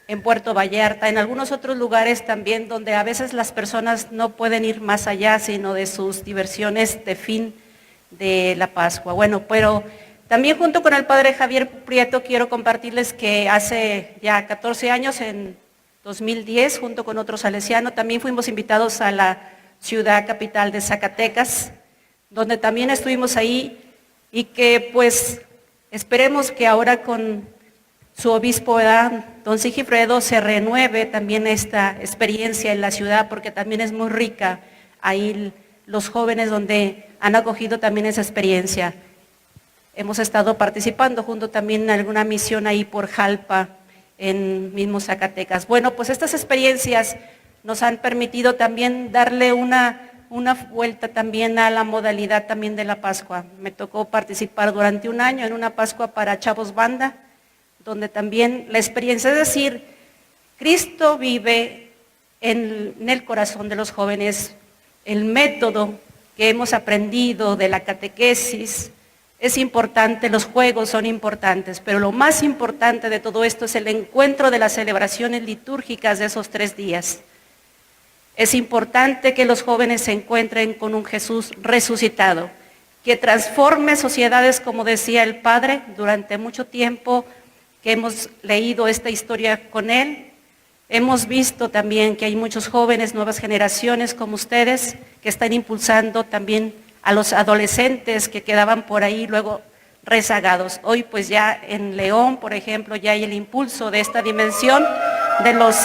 en Puerto Vallarta, en algunos otros lugares también donde a veces las personas no pueden ir más allá, sino de sus diversiones de fin de la Pascua. Bueno, pero también junto con el padre Javier Prieto quiero compartirles que hace ya 14 años, en 2010, junto con otro salesiano, también fuimos invitados a la ciudad capital de Zacatecas, donde también estuvimos ahí y que pues esperemos que ahora con su obispo, don Sigifredo, se renueve también esta experiencia en la ciudad, porque también es muy rica ahí los jóvenes donde han acogido también esa experiencia. Hemos estado participando junto también en alguna misión ahí por Jalpa, en mismo Zacatecas. Bueno, pues estas experiencias nos han permitido también darle una vuelta también a la modalidad también de la Pascua. Me tocó participar durante 1 año en una Pascua para Chavos Banda, donde también la experiencia, es decir, Cristo vive en el corazón de los jóvenes. El método que hemos aprendido de la catequesis es importante, los juegos son importantes, pero lo más importante de todo esto es el encuentro de las celebraciones litúrgicas de esos 3 días. Es importante que los jóvenes se encuentren con un Jesús resucitado, que transforme sociedades, como decía el Padre, durante mucho tiempo que hemos leído esta historia con él. Hemos visto también que hay muchos jóvenes, nuevas generaciones como ustedes, que están impulsando también a los adolescentes que quedaban por ahí luego rezagados. Hoy pues ya en León, por ejemplo, ya hay el impulso de esta dimensión de los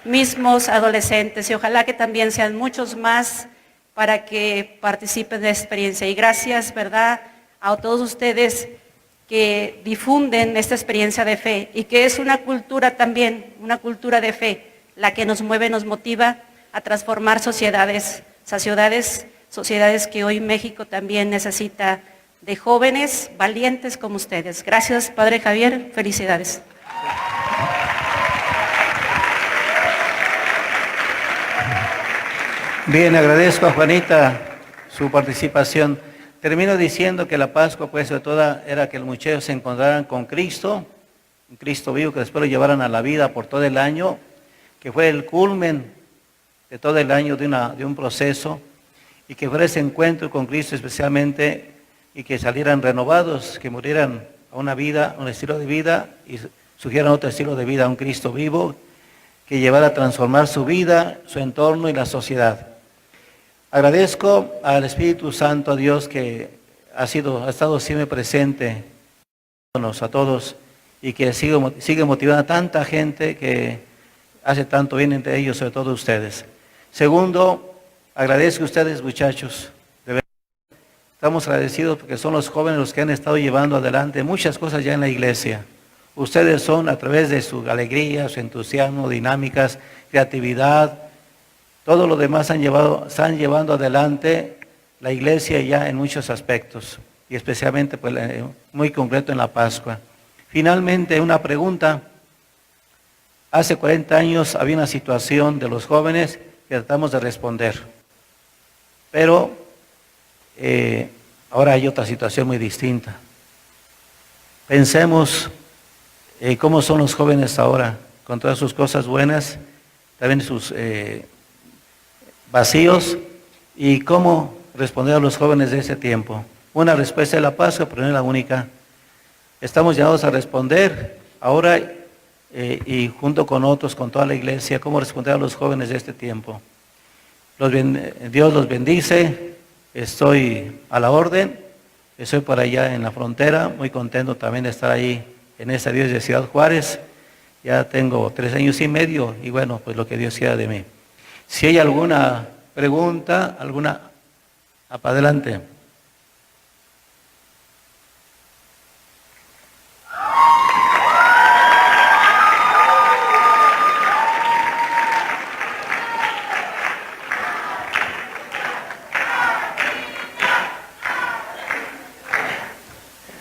mismos adolescentes y ojalá que también sean muchos más para que participen de la experiencia. Y gracias, ¿verdad?, a todos ustedes que difunden esta experiencia de fe y que es una cultura también, una cultura de fe, la que nos mueve, nos motiva a transformar sociedades que hoy México también necesita de jóvenes valientes como ustedes. Gracias, Padre Javier, felicidades. Bien, agradezco a Juanita su participación. Termino diciendo que la Pascua, pues, sobre todo, era que los muchachos se encontraran con Cristo, un Cristo vivo, que después lo llevaran a la vida por todo el año, que fue el culmen de todo el año de un proceso, y que fuera ese encuentro con Cristo especialmente, y que salieran renovados, que murieran a una vida, a un estilo de vida, y surgieran otro estilo de vida, a un Cristo vivo, que llevara a transformar su vida, su entorno y la sociedad. Agradezco al Espíritu Santo, a Dios, que ha estado siempre presente a todos y que sigue motivando a tanta gente que hace tanto bien entre ellos, sobre todo ustedes. Segundo, agradezco a ustedes, muchachos. De verdad, estamos agradecidos porque son los jóvenes los que han estado llevando adelante muchas cosas ya en la iglesia. Ustedes son, a través de su alegría, su entusiasmo, dinámicas, creatividad, todo lo demás están llevando adelante la iglesia ya en muchos aspectos, y especialmente pues, muy concreto en la Pascua. Finalmente, una pregunta. Hace 40 años había una situación de los jóvenes que tratamos de responder, pero ahora hay otra situación muy distinta. Pensemos cómo son los jóvenes ahora, con todas sus cosas buenas, también sus vacíos, y cómo responder a los jóvenes de ese tiempo. Una respuesta de la Pascua, pero no es la única. Estamos llamados a responder ahora y junto con otros, con toda la iglesia, cómo responder a los jóvenes de este tiempo. Dios los bendice, estoy a la orden, estoy por allá en la frontera, muy contento también de estar ahí en esta diócesis de Ciudad Juárez. Ya tengo 3 años y medio y bueno, pues lo que Dios quiera de mí. Si hay alguna pregunta, para adelante.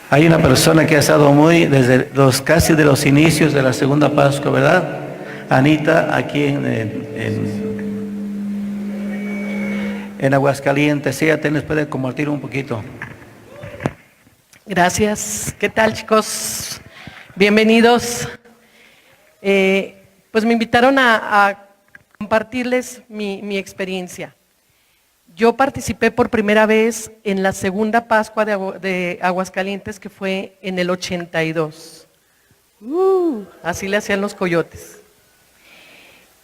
Hay una persona que ha estado desde casi de los inicios de la segunda Pascua, ¿verdad? Anita, aquí en Aguascalientes. Ella nos puede compartir un poquito. Gracias. ¿Qué tal, chicos? Bienvenidos. Pues me invitaron a compartirles mi experiencia. Yo participé por primera vez en la segunda Pascua de Aguascalientes, que fue en el 82. Así le hacían los coyotes.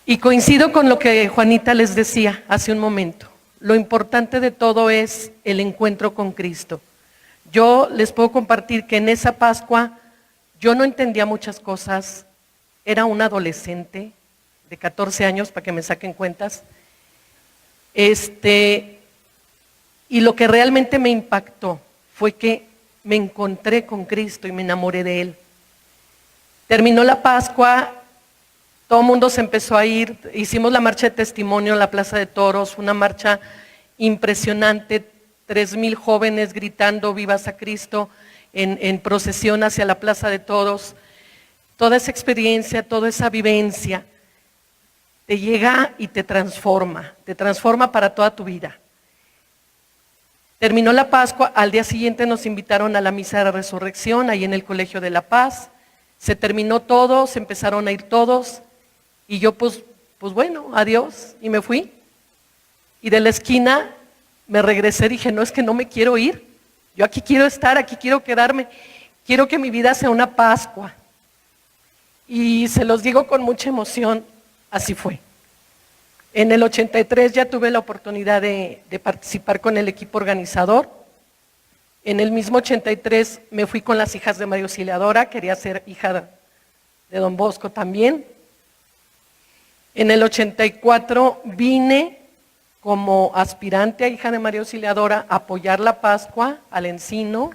Y coincido con lo que Juanita les decía hace un momento. Lo importante de todo es el encuentro con Cristo. Yo les puedo compartir que en esa Pascua yo no entendía muchas cosas. Era un adolescente de 14 años, para que me saquen cuentas. Y lo que realmente me impactó fue que me encontré con Cristo y me enamoré de Él. Terminó la Pascua, todo el mundo se empezó a ir, hicimos la marcha de testimonio en la Plaza de Toros, una marcha impresionante, 3,000 jóvenes gritando vivas a Cristo en procesión hacia la Plaza de Toros. Toda esa experiencia, toda esa vivencia te llega y te transforma para toda tu vida. Terminó la Pascua, al día siguiente nos invitaron a la misa de resurrección, ahí en el Colegio de la Paz. Se terminó todo, se empezaron a ir todos, y yo pues bueno, adiós, y me fui. Y de la esquina me regresé, dije, no, es que no me quiero ir, yo aquí quiero estar, aquí quiero quedarme, quiero que mi vida sea una Pascua. Y se los digo con mucha emoción, así fue. En el 83 ya tuve la oportunidad de participar con el equipo organizador. En el mismo 83 me fui con las hijas de María Auxiliadora, quería ser hija de Don Bosco también. En el 84 vine como aspirante a hija de María Auxiliadora a apoyar la Pascua al Encino.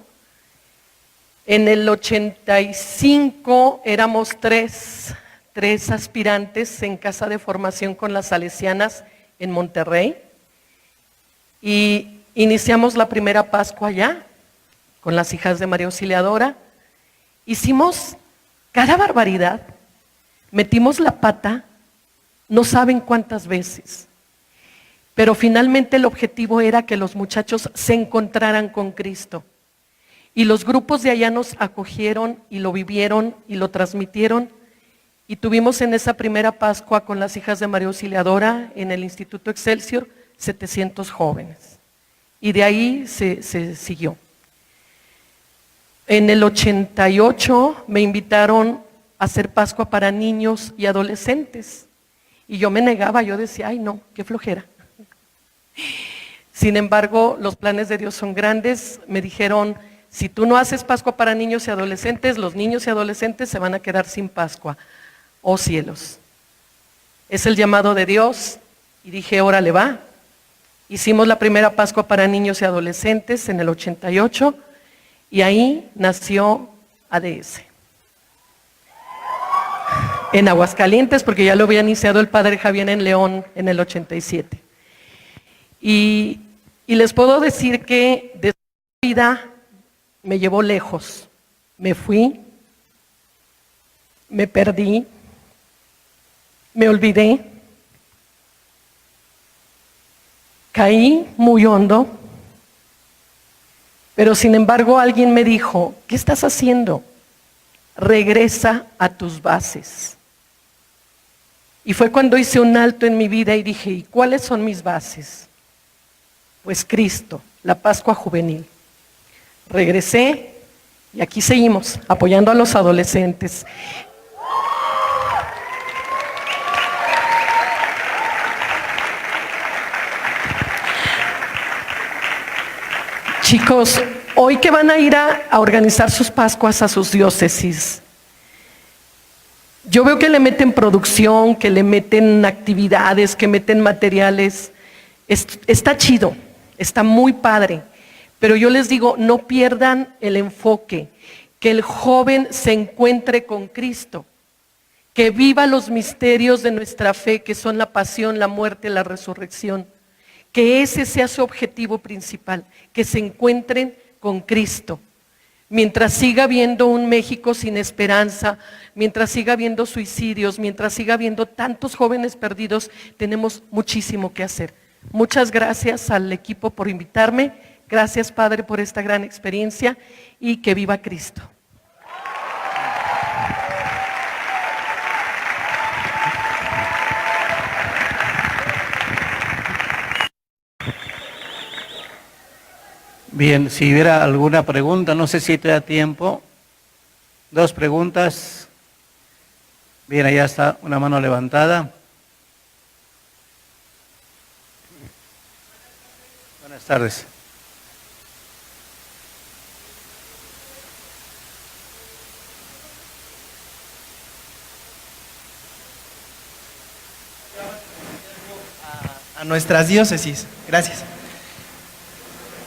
En el 85 éramos tres aspirantes en casa de formación con las salesianas en Monterrey. Y iniciamos la primera Pascua allá, con las hijas de María Auxiliadora. Hicimos cada barbaridad, metimos la pata, no saben cuántas veces. Pero finalmente el objetivo era que los muchachos se encontraran con Cristo. Y los grupos de allá nos acogieron y lo vivieron y lo transmitieron. Y tuvimos en esa primera Pascua con las hijas de María Auxiliadora en el Instituto Excelsior 700 jóvenes. Y de ahí se siguió. En el 88 me invitaron a hacer Pascua para niños y adolescentes. Y yo me negaba, yo decía, ay no, qué flojera. Sin embargo, los planes de Dios son grandes. Me dijeron, si tú no haces Pascua para niños y adolescentes, los niños y adolescentes se van a quedar sin Pascua. Oh cielos, es el llamado de Dios. Y dije, órale va. Hicimos la primera Pascua para niños y adolescentes en el 88 y ahí nació ADS. En Aguascalientes, porque ya lo había iniciado el padre Javier en León en el 87. Y les puedo decir que de su vida me llevó lejos. Me fui, me perdí, me olvidé, caí muy hondo, pero sin embargo alguien me dijo, ¿qué estás haciendo? Regresa a tus bases. Y fue cuando hice un alto en mi vida y dije, ¿y cuáles son mis bases? Pues Cristo, la Pascua Juvenil. Regresé y aquí seguimos, apoyando a los adolescentes. Chicos, hoy que van a ir a organizar sus Pascuas a sus diócesis, yo veo que le meten producción, que le meten actividades, que meten materiales. Está chido, está muy padre, pero yo les digo, no pierdan el enfoque, que el joven se encuentre con Cristo, que viva los misterios de nuestra fe, que son la pasión, la muerte, la resurrección. Que ese sea su objetivo principal, que se encuentren con Cristo. Mientras siga habiendo un México sin esperanza, mientras siga habiendo suicidios, mientras siga habiendo tantos jóvenes perdidos, tenemos muchísimo que hacer. Muchas gracias al equipo por invitarme, gracias Padre por esta gran experiencia y que viva Cristo. Bien, si hubiera alguna pregunta, no sé si te da tiempo. 2 preguntas. Bien, allá está una mano levantada. Buenas tardes. A nuestras diócesis. Gracias.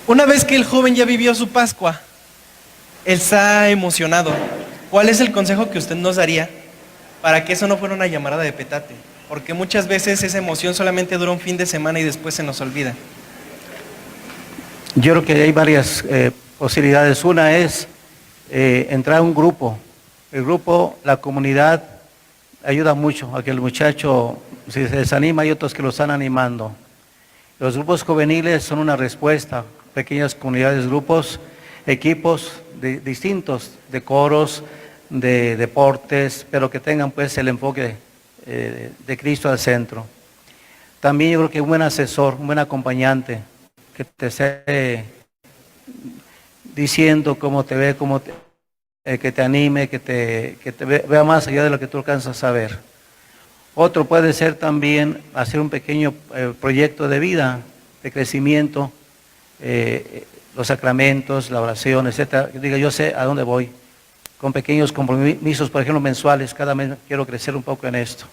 Una vez que el joven ya vivió su Pascua, él está emocionado. ¿Cuál es el consejo que usted nos daría para que eso no fuera una llamarada de petate? Porque muchas veces esa emoción solamente dura un fin de semana y después se nos olvida. Yo creo que hay varias posibilidades. Una es entrar a un grupo. El grupo, la comunidad, ayuda mucho a que el muchacho, si se desanima, hay otros que lo están animando. Los grupos juveniles son una respuesta. pequeñas comunidades, grupos, equipos distintos, de coros, de deportes, pero que tengan pues el enfoque de Cristo al centro. También yo creo que un buen asesor, un buen acompañante, que te esté diciendo cómo te ve, que te anime, que te vea más allá de lo que tú alcanzas a ver. Otro puede ser también hacer un pequeño proyecto de vida, de crecimiento, los sacramentos, la oración, etcétera. Diga, yo sé a dónde voy, con pequeños compromisos, por ejemplo, mensuales, cada mes quiero crecer un poco en esto.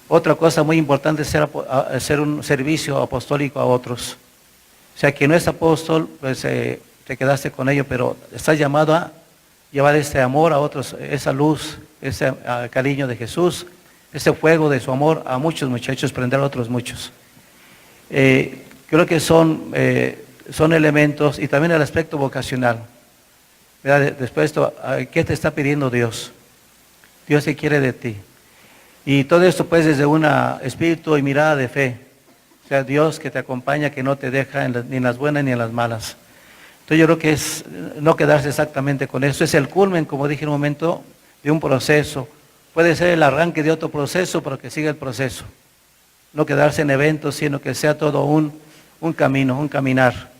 Otra cosa muy importante es hacer un servicio apostólico a otros. O sea, que no es apóstol, pues te quedaste con ello, pero estás llamado a llevar este amor a otros, esa luz, ese cariño de Jesús, ese fuego de su amor a muchos muchachos, prender a otros muchos. Creo que son elementos, y también el aspecto vocacional. ¿Verdad? Después de esto, ¿qué te está pidiendo Dios? Dios te quiere de ti. Y todo esto pues desde un espíritu y mirada de fe. O sea, Dios que te acompaña, que no te deja ni en las buenas ni en las malas. Entonces yo creo que es no quedarse exactamente con eso. Es el culmen, como dije en un momento, de un proceso. Puede ser el arranque de otro proceso, pero que siga el proceso. No quedarse en eventos, sino que sea todo un camino, un caminar.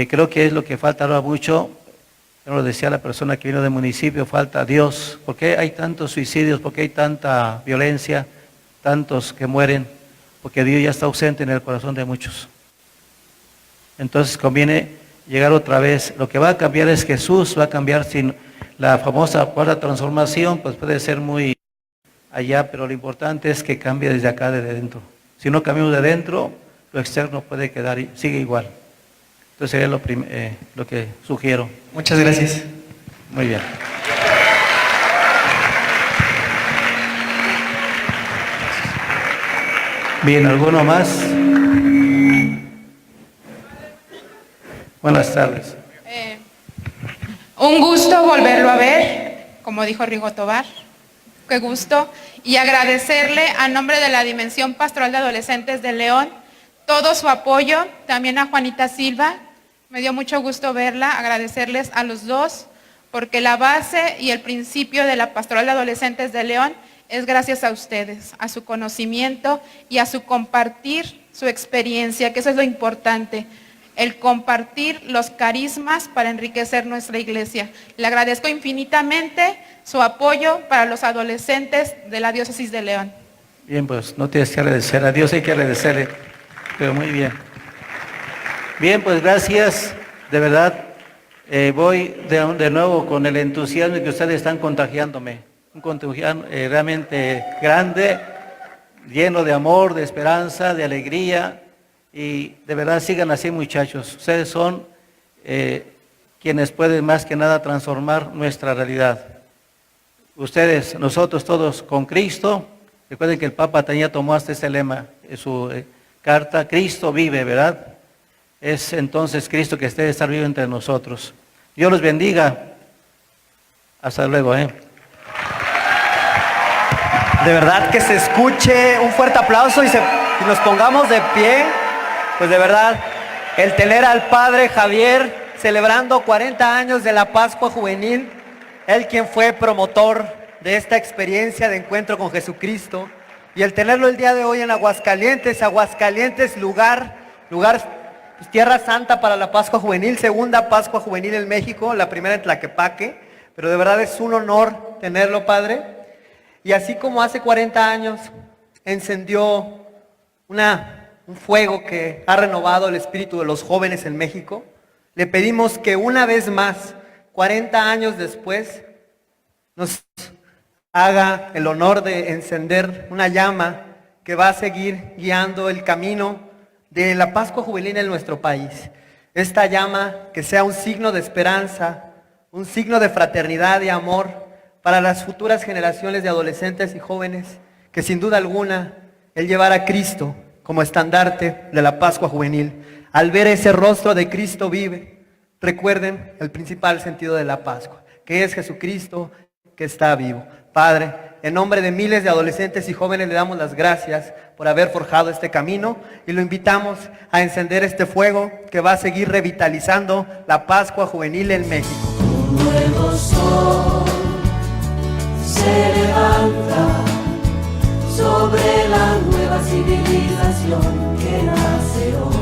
Creo que es lo que falta ahora mucho. Lo decía la persona que vino del municipio, falta Dios. ¿Por qué hay tantos suicidios? ¿Por qué hay tanta violencia? Tantos que mueren. Porque Dios ya está ausente en el corazón de muchos. Entonces conviene llegar otra vez. Lo que va a cambiar es Jesús, va a cambiar sin la famosa cuarta transformación, pues puede ser muy allá, pero lo importante es que cambie desde acá, desde dentro. Si no cambiamos de dentro, lo externo puede quedar, sigue igual. Entonces sería lo que sugiero. Muchas gracias. Muy bien. Bien, ¿alguno más? Buenas tardes. Un gusto volverlo a ver, como dijo Rigo Tobar. Qué gusto. Y agradecerle a nombre de la Dimensión Pastoral de Adolescentes de León todo su apoyo, también a Juanita Silva. Me dio mucho gusto verla, agradecerles a los dos, porque la base y el principio de la Pastoral de Adolescentes de León es gracias a ustedes, a su conocimiento y a su compartir su experiencia, que eso es lo importante, el compartir los carismas para enriquecer nuestra iglesia. Le agradezco infinitamente su apoyo para los adolescentes de la Diócesis de León. Bien, pues no tienes que agradecer, a Dios hay que agradecerle, pero muy bien. Bien, pues gracias, de verdad, voy de nuevo con el entusiasmo que ustedes están contagiándome, un contagión realmente grande, lleno de amor, de esperanza, de alegría, y de verdad sigan así muchachos, ustedes son quienes pueden más que nada transformar nuestra realidad. Ustedes, nosotros todos con Cristo, recuerden que el Papa tenía tomó hasta este lema en su carta, Cristo vive, ¿verdad? Es entonces Cristo que esté estar vivo entre nosotros. Dios los bendiga. Hasta luego. De verdad que se escuche un fuerte aplauso y nos pongamos de pie. Pues de verdad, el tener al Padre Javier celebrando 40 años de la Pascua Juvenil, él quien fue promotor de esta experiencia de encuentro con Jesucristo, y el tenerlo el día de hoy en Aguascalientes, lugar pues, tierra santa para la Pascua Juvenil, segunda Pascua Juvenil en México, la primera en Tlaquepaque, pero de verdad es un honor tenerlo, Padre. Y así como hace 40 años encendió un fuego que ha renovado el espíritu de los jóvenes en México, le pedimos que una vez más, 40 años después, nos haga el honor de encender una llama que va a seguir guiando el camino de la Pascua Juvenil en nuestro país. Esta llama que sea un signo de esperanza, un signo de fraternidad y amor para las futuras generaciones de adolescentes y jóvenes, que sin duda alguna el llevar a Cristo como estandarte de la Pascua Juvenil. Al ver ese rostro de Cristo vive, recuerden el principal sentido de la Pascua, que es Jesucristo que está vivo. Padre, en nombre de miles de adolescentes y jóvenes le damos las gracias por haber forjado este camino y lo invitamos a encender este fuego que va a seguir revitalizando la Pascua Juvenil en México. Un nuevo sol se levanta sobre la nueva civilización que nace hoy.